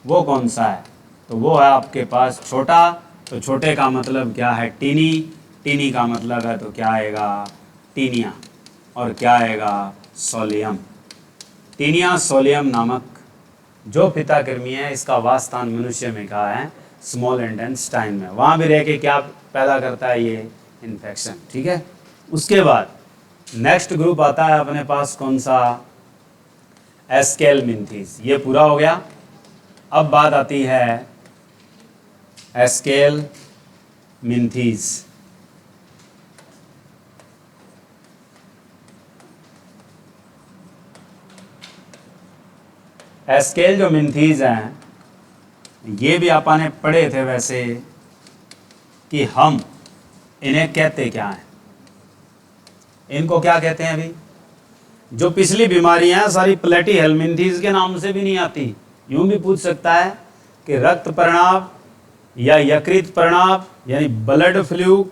वो कौन सा है, तो वो है आपके पास छोटा। तो छोटे का मतलब क्या है, टीनी, टीनी का मतलब है तो क्या आएगा, टीनिया, और क्या आएगा, सोलियम। टीनिया सोलियम नामक जो फीता कृमि है, इसका वासस्थान मनुष्य में कहा है, स्मॉल इंटेस्टाइन में। वहाँ भी रह के क्या पैदा करता है, ये इन्फेक्शन। ठीक है, उसके बाद नेक्स्ट ग्रुप आता है अपने पास कौन सा, एस्केलमिन्थीज। ये पूरा हो गया। अब बात आती है एस्केलमिन्थीज। एस्केल जो मिन्थीज हैं, ये भी आपने पढ़े थे वैसे, कि हम इन्हें कहते क्या हैं, इनको क्या कहते हैं। अभी जो पिछली बीमारियां हैं सारी प्लेटीहेल्मिन्थीज के नाम से भी नहीं आती। यूं भी पूछ सकता है कि रक्त पर्णाभ या यकृत पर्णाभ यानी ब्लड फ्लूक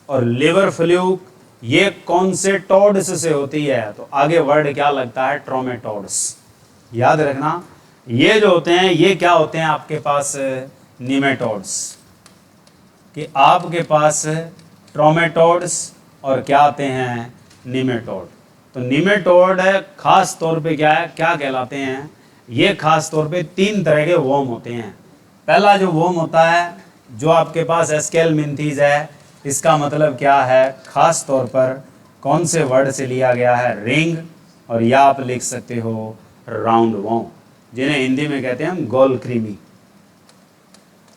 और लिवर फ्लूक ये कौन से टॉड्स से होती है, तो आगे वर्ड क्या लगता है, ट्रोमेटोड्स। याद रखना, ये जो होते हैं ये क्या होते हैं आपके पास, निमेटोड्स, कि आपके पास ट्रोमेटोड्स और क्या आते हैं, निमेटोड। तो निमेटोड खास तौर पे क्या है, क्या कहलाते हैं, ये खास तौर पे 3 तरह के वर्म होते हैं। पहला जो वर्म होता है, जो आपके पास एस्केलमिंथीज है, इसका मतलब क्या है, खास तौर पर कौन से वर्ड से लिया गया है, रिंग, और या आप लिख सकते हो राउंड वर्म, जिन्हें हिंदी में कहते हैं हम गोल कृमि।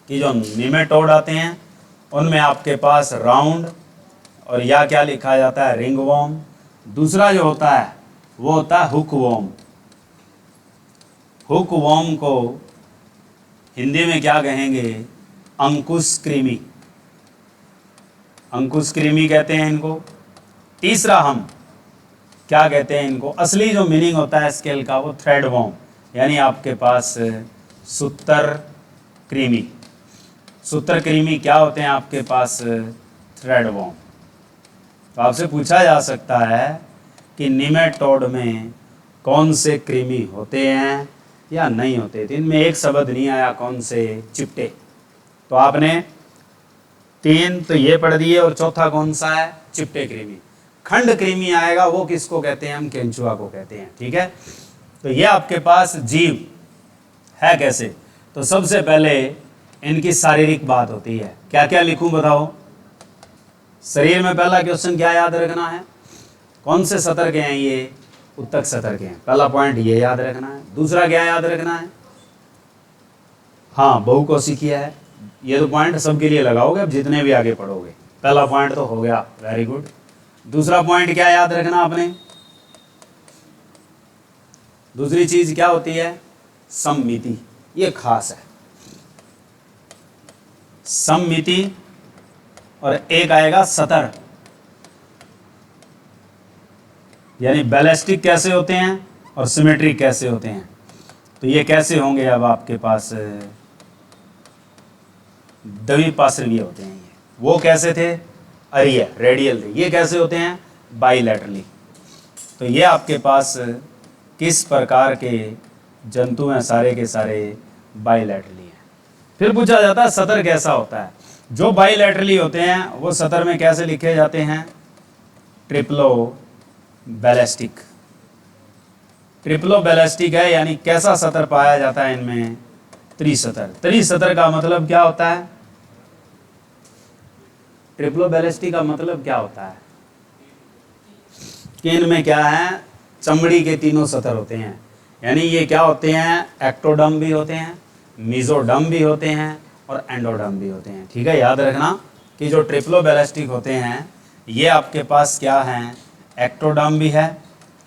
कि जो निमेटोड आते हैं उनमें आपके पास राउंड और या क्या लिखा जाता है, रिंग वर्म। दूसरा जो होता है वो होता है हुक वर्म। हुक वर्म को हिंदी में क्या कहेंगे, अंकुश कृमि, अंकुश कृमि कहते हैं इनको। तीसरा हम क्या कहते हैं इनको, असली जो मीनिंग होता है स्केल का, वो थ्रेड वर्म, यानी आपके पास सूत्र कृमि। सूत्र कृमि क्या होते हैं आपके पास, थ्रेड वर्म। तो आपसे पूछा जा सकता है कि निमेटोड में कौन से कृमि होते हैं या नहीं होते। तो इनमें एक शब्द नहीं आया, कौन से, चिपटे। तो आपने 3 तो ये पढ़ दिए, और चौथा कौन सा है, चिपटे कृमि। खंड कृमि आएगा, वो किसको कहते हैं, हम केंचुआ को कहते हैं। ठीक है, तो ये आपके पास जीव है कैसे। तो सबसे पहले इनकी शारीरिक बात होती है। क्या क्या लिखूं बताओ। शरीर में पहला क्वेश्चन क्या याद रखना है, कौन से सतर के हैं ये, उत्तक सतर के हैं। पहला पॉइंट ये याद रखना है। दूसरा क्या याद रखना है, हाँ बहुकोशिकीय है। ये तो पॉइंट सबके लिए लगाओगे अब जितने भी आगे पढ़ोगे। पहला पॉइंट तो हो गया, वेरी गुड। दूसरा पॉइंट क्या याद रखना आपने, दूसरी चीज क्या होती है, सममिति। ये खास है, सममिति। और एक आएगा सतर, यानी बैलिस्टिक कैसे होते हैं और सिमेट्रिक कैसे होते हैं। तो ये कैसे होंगे, अब आपके पास द्विपार्श्वीय होते हैं। ये वो कैसे थे, अरिय रेडियल थे। ये कैसे होते हैं, बाइलैटरली। तो ये आपके पास किस प्रकार के जंतु हैं, सारे के सारे बाइलैटरली हैं। फिर पूछा जाता है सतर कैसा होता है। जो बाइलैटरली होते हैं वो सतर में कैसे लिखे जाते हैं, ट्रिप्लो बैलिस्टिक। ट्रिप्लो बैलिस्टिक है, यानी कैसा सतर पाया जाता है इनमें, त्रिसतर। त्रिसतर का मतलब क्या होता है, ट्रिप्लो बैलिस्टिक का मतलब क्या होता है कि इनमें क्या है, चमड़ी के 3 सतर होते हैं। यानी ये क्या होते हैं, एक्टोडर्म भी होते हैं, मेसोडर्म भी होते हैं, और एंडोडर्म भी होते हैं। ठीक है, याद रखना कि जो ट्रिप्लो बैलिस्टिक होते हैं ये आपके पास क्या हैं, एक्टोडर्म भी है,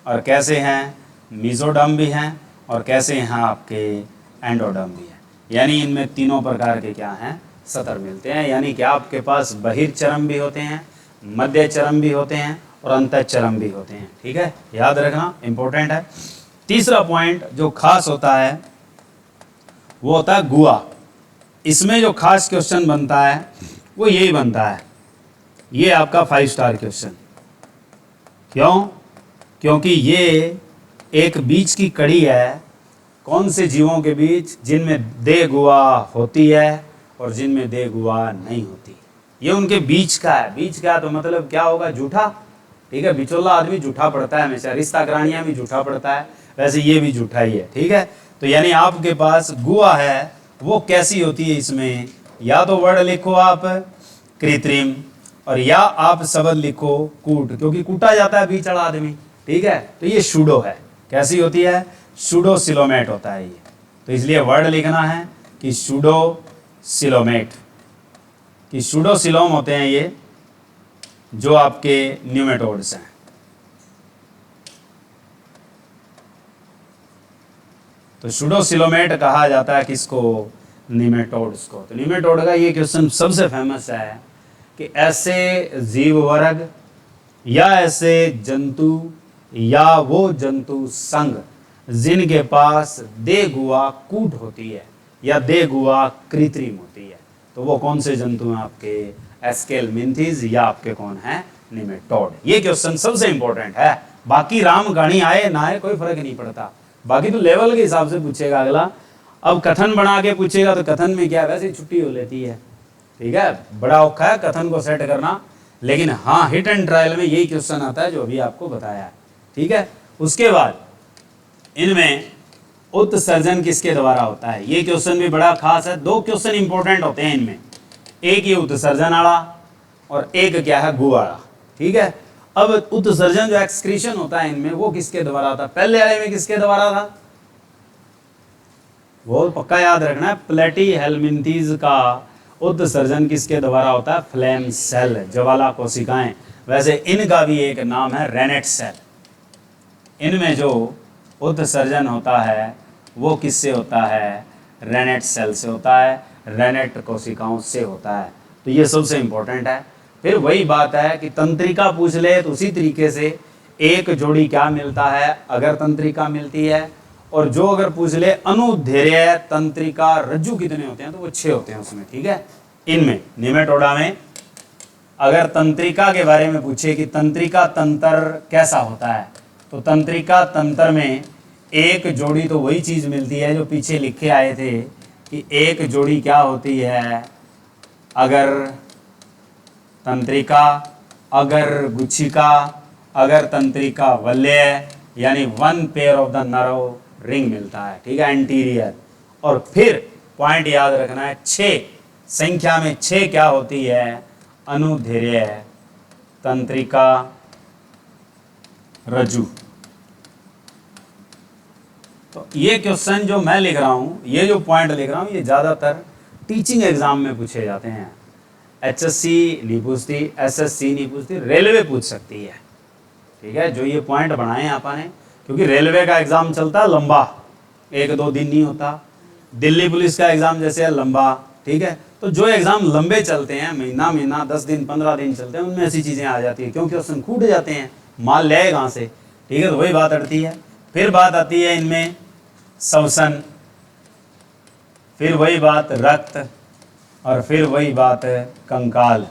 और कैसे हैं, मेसोडर्म भी हैं, और कैसे हैं आपके एंडोडर्म भी है। यानी इनमें 3 प्रकार के क्या हैं, सतर मिलते हैं। यानी कि आपके पास बहिर्चरम भी होते हैं, मध्य चरम भी होते हैं, और अंतःचरम भी होते हैं। ठीक है, याद रखना, इंपॉर्टेंट है। तीसरा पॉइंट जो खास होता है वो होता है गुआ। इसमें जो खास क्वेश्चन बनता है वो यही बनता है, ये आपका 5 स्टार क्वेश्चन। क्यों, क्योंकि ये एक बीच की कड़ी है, कौन से जीवों के बीच, जिनमें देह गुआ होती है और जिनमें देह गुआ नहीं होती। ये उनके बीच का है। बीच का तो मतलब क्या होगा, झूठा। ठीक है, बिचौला आदमी झूठा पड़ता है हमेशा, रिश्ता करानियाँ भी झूठा पड़ता है, वैसे ये भी झूठा ही है। ठीक है, तो यानी आपके पास गुआ है, वो कैसी होती है, इसमें या तो वर्ड लिखो आप कृत्रिम, और या आप शब्द लिखो कूट, क्योंकि कूटा जाता है बीचड़ा आदमी। ठीक है, तो ये शूडो है। कैसी होती है, शूडो सिलोमेट होता है ये। तो इसलिए वर्ड लिखना है कि शूडो सिलोमेट, कि शूडो सिलोम होते हैं ये जो आपके न्यूमेटोड्स हैं। तो शूडोसिलोमेट कहा जाता है किसको, निमेटोड्स को। तो निमेटोड का ये क्वेश्चन सबसे फेमस है कि ऐसे जीव वर्ग या ऐसे जंतु या वो जंतु संघ जिनके पास देह गुआ कूट होती है या देह गुआ कृत्रिम होती है, तो वो कौन से जंतु हैं आपके, एस्केलमिंथीज या आपके कौन है, निमेटोड। ये क्वेश्चन सबसे इंपॉर्टेंट है। बाकी राम गानी आए ना आए कोई फर्क नहीं पड़ता, बाकी तो लेवल के हिसाब से पूछेगा अगला। अब कथन बना के पूछेगा तो कथन में क्या वैसे छुट्टी हो लेती है। ठीक है, बड़ा औखा है कथन को सेट करना, लेकिन हाँ हिट एंड ट्रायल में यही क्वेश्चन आता है जो अभी आपको बताया है, ठीक है। उसके बाद इनमें उत्सर्जन किसके द्वारा होता है, ये क्वेश्चन भी बड़ा खास है। दो क्वेश्चन इंपॉर्टेंट होते हैं इनमें, एक ये उत्सर्जन वाला और एक क्या है गु वाला, ठीक है। अब उत्सर्जन जो एक्सक्रीशन होता है इनमें वो किसके द्वारा होता है, पहले वाले में किसके द्वारा था, वो पक्का याद रखना है, प्लेटी हेलमिंथीज का उत्सर्जन किसके द्वारा होता है, फ्लेम सेल, ज्वाला कोशिकाएं। वैसे इनका भी एक नाम है रेनेट सेल। इनमें जो उत्सर्जन होता है वो किससे होता है, रेनेट सेल से होता है, रेनेट कोशिकाओं से होता है। तो ये सबसे इंपॉर्टेंट है। फिर वही बात है कि तंत्रिका पूछ ले तो उसी तरीके से एक जोड़ी क्या मिलता है अगर तंत्रिका मिलती है, और जो अगर पूछ ले अनुदैर्घ्य तंत्रिका रज्जु कितने होते हैं तो वो 6 होते हैं उसमें, ठीक है। इनमें निमेटोडा में अगर तंत्रिका के बारे में पूछे कि तंत्रिका तंत्र कैसा होता है, तो तंत्रिका तंत्र में एक जोड़ी तो वही चीज़ मिलती है जो पीछे लिखे आए थे कि एक जोड़ी क्या होती है, अगर तंत्रिका, अगर गुच्छिका, अगर तंत्रिका वलय, यानी 1 pair of the nerve ring मिलता है, ठीक है, एंटीरियर। और फिर पॉइंट याद रखना है 6 संख्या में 6 क्या होती है, अनुदैर्घ्य तंत्रिका रज्जु। तो ये क्वेश्चन जो मैं लिख रहा हूँ, ये जो पॉइंट लिख रहा हूँ, ये ज़्यादातर टीचिंग एग्जाम में पूछे जाते हैं। HSC नहीं पूछती, SSC नहीं पूछती, रेलवे पूछ सकती है, ठीक है। जो ये पॉइंट बनाए हैं आपने, क्योंकि रेलवे का एग्ज़ाम चलता है लंबा, 1-2 दिन नहीं होता। दिल्ली पुलिस का एग्ज़ाम जैसे है लंबा, ठीक है। तो जो एग्ज़ाम लंबे चलते हैं, महीना 10 दिन 15 दिन चलते हैं, उनमें ऐसी चीज़ें आ जाती है, क्योंकि क्वेश्चन कूट जाते हैं, माल ले कहाँ से, ठीक है। तो वही बात अड़ती है। फिर बात आती है इनमें श्वसन, फिर वही बात रक्त, और फिर वही बात कंकाल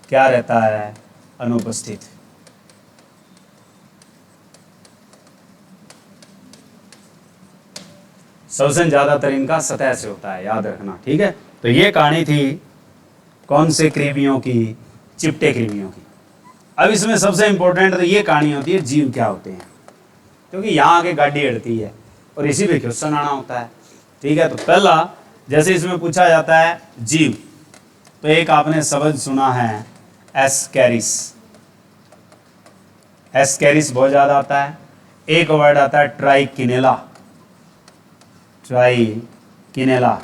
क्या रहता है, अनुपस्थित। श्वसन ज्यादातर इनका सतह से होता है, याद रखना, ठीक है। तो ये कहानी थी कौन से कृमियों की, चिपटे कृमियों की। अब इसमें सबसे इंपॉर्टेंट तो ये कहानी होती है जीव क्या होते हैं, क्योंकि यहाँ आके गाड़ी अड़ती है और इसी पे क्वेश्चन आना होता है, ठीक है। तो पहला जैसे इसमें पूछा जाता है जीव, तो एक आपने शब्द सुना है एस्कैरिस, एस्कैरिस बहुत ज़्यादा आता है। एक वर्ड आता है ट्राइकिनेला, ट्राइकिनेला।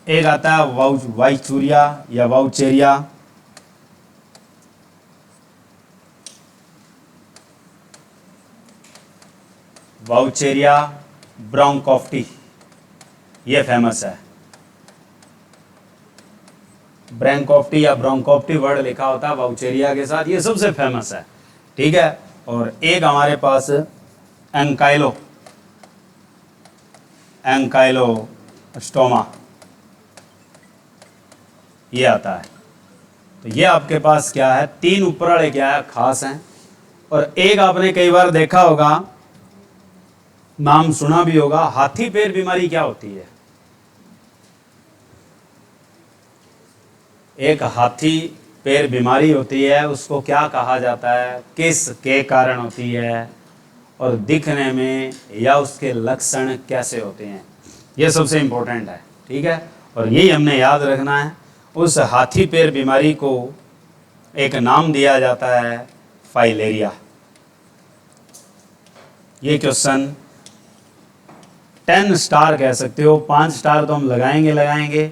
एक आता है वाइचूरिया या वाउचेरिया, वाउचेरिया ब्रोंकोफ्टी, ये फेमस है। ब्रोंकोफ्टी या ब्रोंकोफ्टी वर्ड लिखा होता है वाउचेरिया के साथ, ये सबसे फेमस है, ठीक है। और एक हमारे पास एंकाइलो, एंकाइलोस्टोमा, ये आता है। तो ये आपके पास क्या है, 3 ऊपर वाले क्या है, खास हैं। और एक आपने कई बार देखा होगा, नाम सुना भी होगा, हाथी पैर बीमारी क्या होती है। एक हाथी पैर बीमारी होती है, उसको क्या कहा जाता है, किस के कारण होती है, और दिखने में या उसके लक्षण कैसे होते हैं, ये सबसे इम्पोर्टेंट है, ठीक है। और यही हमने याद रखना है। उस हाथी पैर बीमारी को एक नाम दिया जाता है फाइलेरिया। ये क्वेश्चन 10 स्टार कह सकते हो, 5 स्टार तो हम लगाएंगे,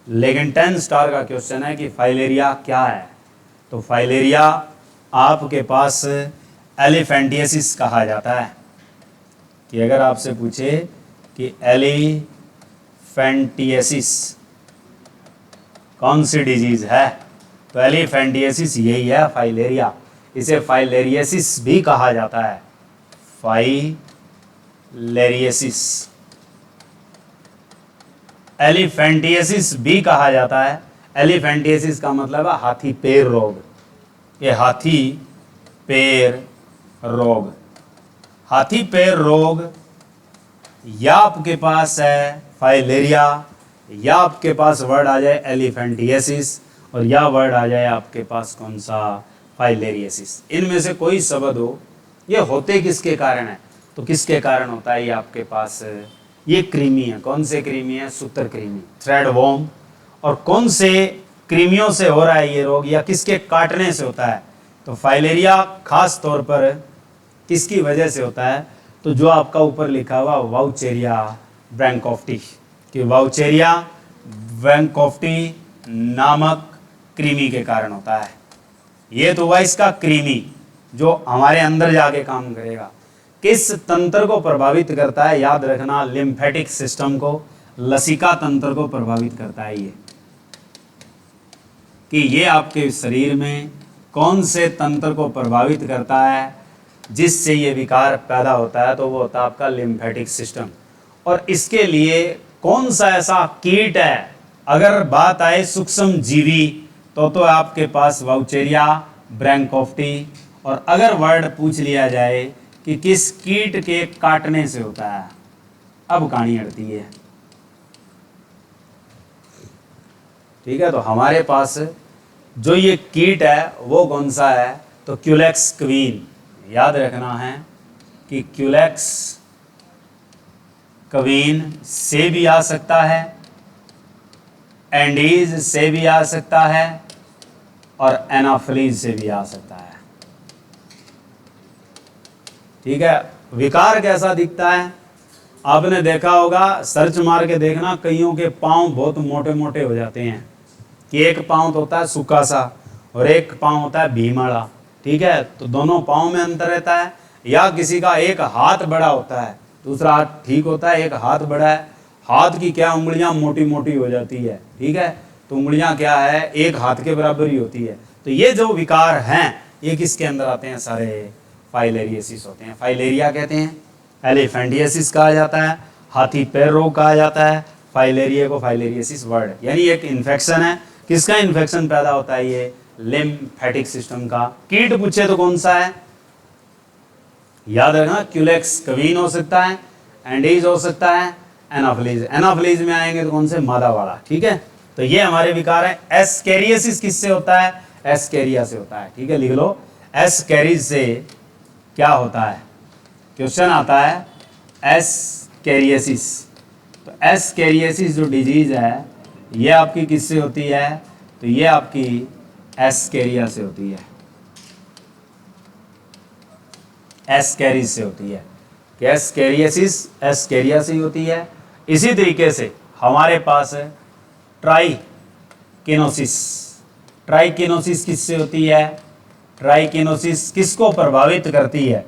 लेकिन 10 स्टार का क्वेश्चन है कि फाइलेरिया क्या है। तो फाइलेरिया आपके पास एलिफेंटियसिस कहा जाता है। कि अगर आपसे पूछे कि एलिफेंटियसिस कौन सी डिजीज है, तो एलिफेंटियसिस यही है, फाइलेरिया। इसे फाइलेरियसिस भी कहा जाता है, फाइलेरियसिस, एलिफेंटियसिस भी कहा जाता है। एलिफेंटियसिस का मतलब है हाथी पैर रोग। ये हाथी पैर रोग, हाथी पैर रोग या आपके पास है फाइलेरिया, या आपके पास वर्ड आ जाए एलिफेंटियसिस, और या वर्ड आ जाए आपके पास कौन सा, फाइलेरियसिस। इनमें से कोई शब्द हो, ये होते किसके कारण है, तो किसके कारण होता है ये आपके पास, ये कृमि है। कौन से कृमि है, सूत्र कृमि, थ्रेड वॉर्म। और कौन से कृमियों से हो रहा है ये रोग, या किसके काटने से होता है, तो फाइलेरिया खास तौर पर किसकी वजह से होता है, तो जो आपका ऊपर लिखा हुआ वाउचेरिया ब्रैंकोफ्टी, कि वाउचेरिया ब्रैंकोफ्टी नामक कृमि के कारण होता है। ये तो हुआ इसका कृमि जो हमारे अंदर जाके काम करेगा। किस तंत्र को प्रभावित करता है, याद रखना, लिम्फेटिक सिस्टम को, लसिका तंत्र को प्रभावित करता है ये, कि ये आपके शरीर में कौन से तंत्र को प्रभावित करता है जिससे ये विकार पैदा होता है, तो वो होता है आपका लिम्फेटिक सिस्टम। और इसके लिए कौन सा ऐसा कीट है, अगर बात आए सूक्ष्म जीवी तो आपके पास वाउचेरिया ब्रैंकोफ्टी, और अगर वर्ड पूछ लिया जाए कि किस कीट के काटने से होता है, अब कहानी अड़ती है। ठीक है, तो हमारे पास जो ये कीट है वो कौन सा है, तो क्यूलेक्स क्वीन। याद रखना है कि क्यूलेक्स क्वीन से भी आ सकता है, एंडीज से भी आ सकता है, और एनाफिलीज से भी आ सकता है। ठीक है, विकार कैसा दिखता है, आपने देखा होगा, सर्च मार के देखना, कईयों के पांव बहुत मोटे मोटे हो जाते हैं, कि एक पांव तो होता है सूखा सा और एक पांव होता है भीमड़ा। ठीक है, तो दोनों पांव में अंतर रहता है। या किसी का एक हाथ बड़ा होता है, दूसरा हाथ ठीक होता है, एक हाथ बड़ा है, हाथ की क्या उंगलियां मोटी मोटी हो जाती है। ठीक है, तो उंगलियां क्या है, एक हाथ के बराबर ही होती है। तो ये जो विकार हैं ये किसके अंदर आते हैं, सारे फाइलेरियसिस होते हैं। फाइलेरिया कहते हैं, एलिफेंटियासिस कहा जाता है, हाथी पैर रोग कहा जाता है, फाइलेरिया को फाइलेरियसिस वर्ड, यानी एक इन्फेक्शन है। किसका इन्फेक्शन पैदा होता है, ये लिम्फेटिक सिस्टम का। कीट पूछे तो कौन सा है, याद रखना, क्यूलेक्स क्वीन हो सकता है, एंडीज हो सकता है, एनाफिलीज। एनाफिलीज में आएंगे तो कौन से, मादा वाला। ठीक है, तो ये हमारे विकार है। एस्केरियासिस किससे होता है, एस्केरिया से होता है। ठीक है, लिख लो, एस्केरिस से क्या होता है, क्वेश्चन आता है एस्केरियासिस। तो एस्केरियासिस जो डिजीज है ये आपकी किससे होती है, तो ये आपकी एस्केरिया से होती है, एस्केरिस से होती है। कि एस्केरियासिस एस्केरिया से ही होती है। इसी तरीके से हमारे पास है ट्राइकिनोसिस। ट्राइकिनोसिस किससे होती है, ट्राइकिनोसिस किसको प्रभावित करती है,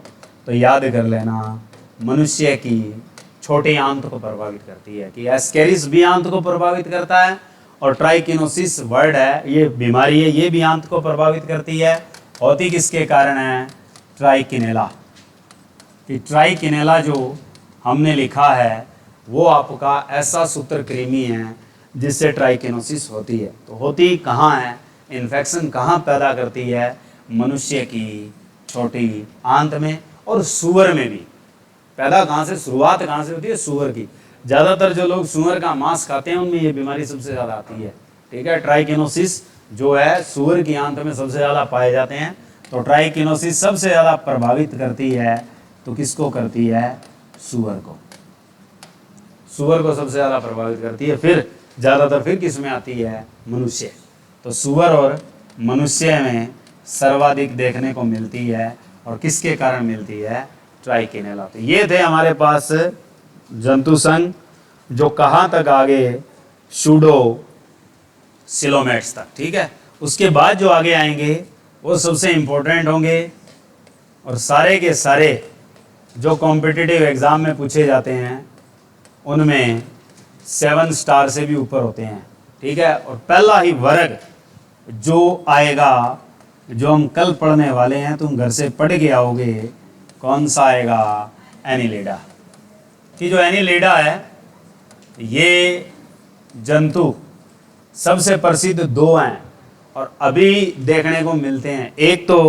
तो याद कर लेना, मनुष्य की छोटे आंत को प्रभावित करती है। कि एस्केरिस भी आंत को प्रभावित करता है, और ट्राइकिनोसिस वर्ड है, ये बीमारी है, ये भी आंत को प्रभावित करती है। होती किसके कारण है, ट्राइकिनेला। कि ट्राइकिनेला जो हमने लिखा है वो आपका ऐसा सूत्रकृमि है जिससे ट्राइकिनोसिस होती है। तो होती कहाँ है, इन्फेक्शन कहाँ पैदा करती है, मनुष्य की छोटी आंत में, और सूअर में भी। पैदा कहाँ से, शुरुआत कहाँ से होती है, सूअर की। ज़्यादातर जो लोग सूअर का मांस खाते हैं उनमें ये बीमारी सबसे ज़्यादा आती है। ठीक है, ट्राइकिनोसिस जो है सूअर की आंत में सबसे ज़्यादा पाए जाते हैं। तो ट्राइकिनोसिस सबसे ज़्यादा प्रभावित करती है, तो किसको करती है, सूअर को। सूअर को सबसे ज़्यादा प्रभावित करती है। फिर ज़्यादातर फिर किस में आती है, मनुष्य। तो सूअर और मनुष्य में सर्वाधिक देखने को मिलती है, और किसके कारण मिलती है, ट्राइकिनेला। तो ये थे हमारे पास जंतु संघ, जो कहाँ तक आगे, सूडो सिलोमेट्स तक। ठीक है, उसके बाद जो आगे आएंगे वो सबसे इम्पोर्टेंट होंगे, और सारे के सारे जो कॉम्पिटिटिव एग्ज़ाम में पूछे जाते हैं उनमें 7 स्टार से भी ऊपर होते हैं। ठीक है, और पहला ही वर्ग जो आएगा, जो हम कल पढ़ने वाले हैं, तुम घर से पढ़ के आओगे, कौन सा आएगा, एनिलिडा। कि जो एनिलिडा है, ये जंतु सबसे प्रसिद्ध 2 हैं और अभी देखने को मिलते हैं। एक तो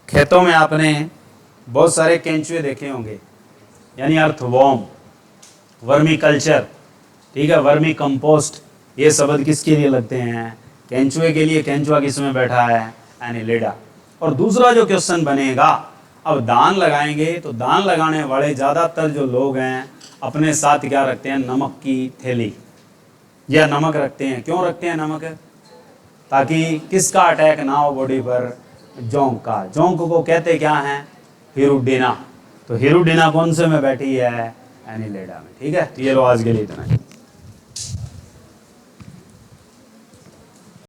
खेतों में आपने बहुत सारे केंचुए देखे होंगे, यानी अर्थवॉर्म, वर्मी कल्चर। ठीक है, वर्मी कंपोस्ट, ये शब्द किसके लिए लगते हैं, केंचुए के लिए केंचुआ किस में बैठा है, एनिलिडा। और दूसरा जो क्वेश्चन बनेगा, अब दान लगाएंगे तो दान लगाने वाले ज़्यादातर जो लोग हैं अपने साथ क्या रखते हैं, नमक की थैली या नमक रखते हैं। क्यों रखते हैं नमक? ताकि किसका अटैक ना हो बॉडी पर, जोंक का। जोंक को कहते क्या हैं, हिरुडिना। तो हिरुडिना कौन से में बैठी है, एनिलिडा में। ठीक है, तो ये लो आज के लिए इतना ही।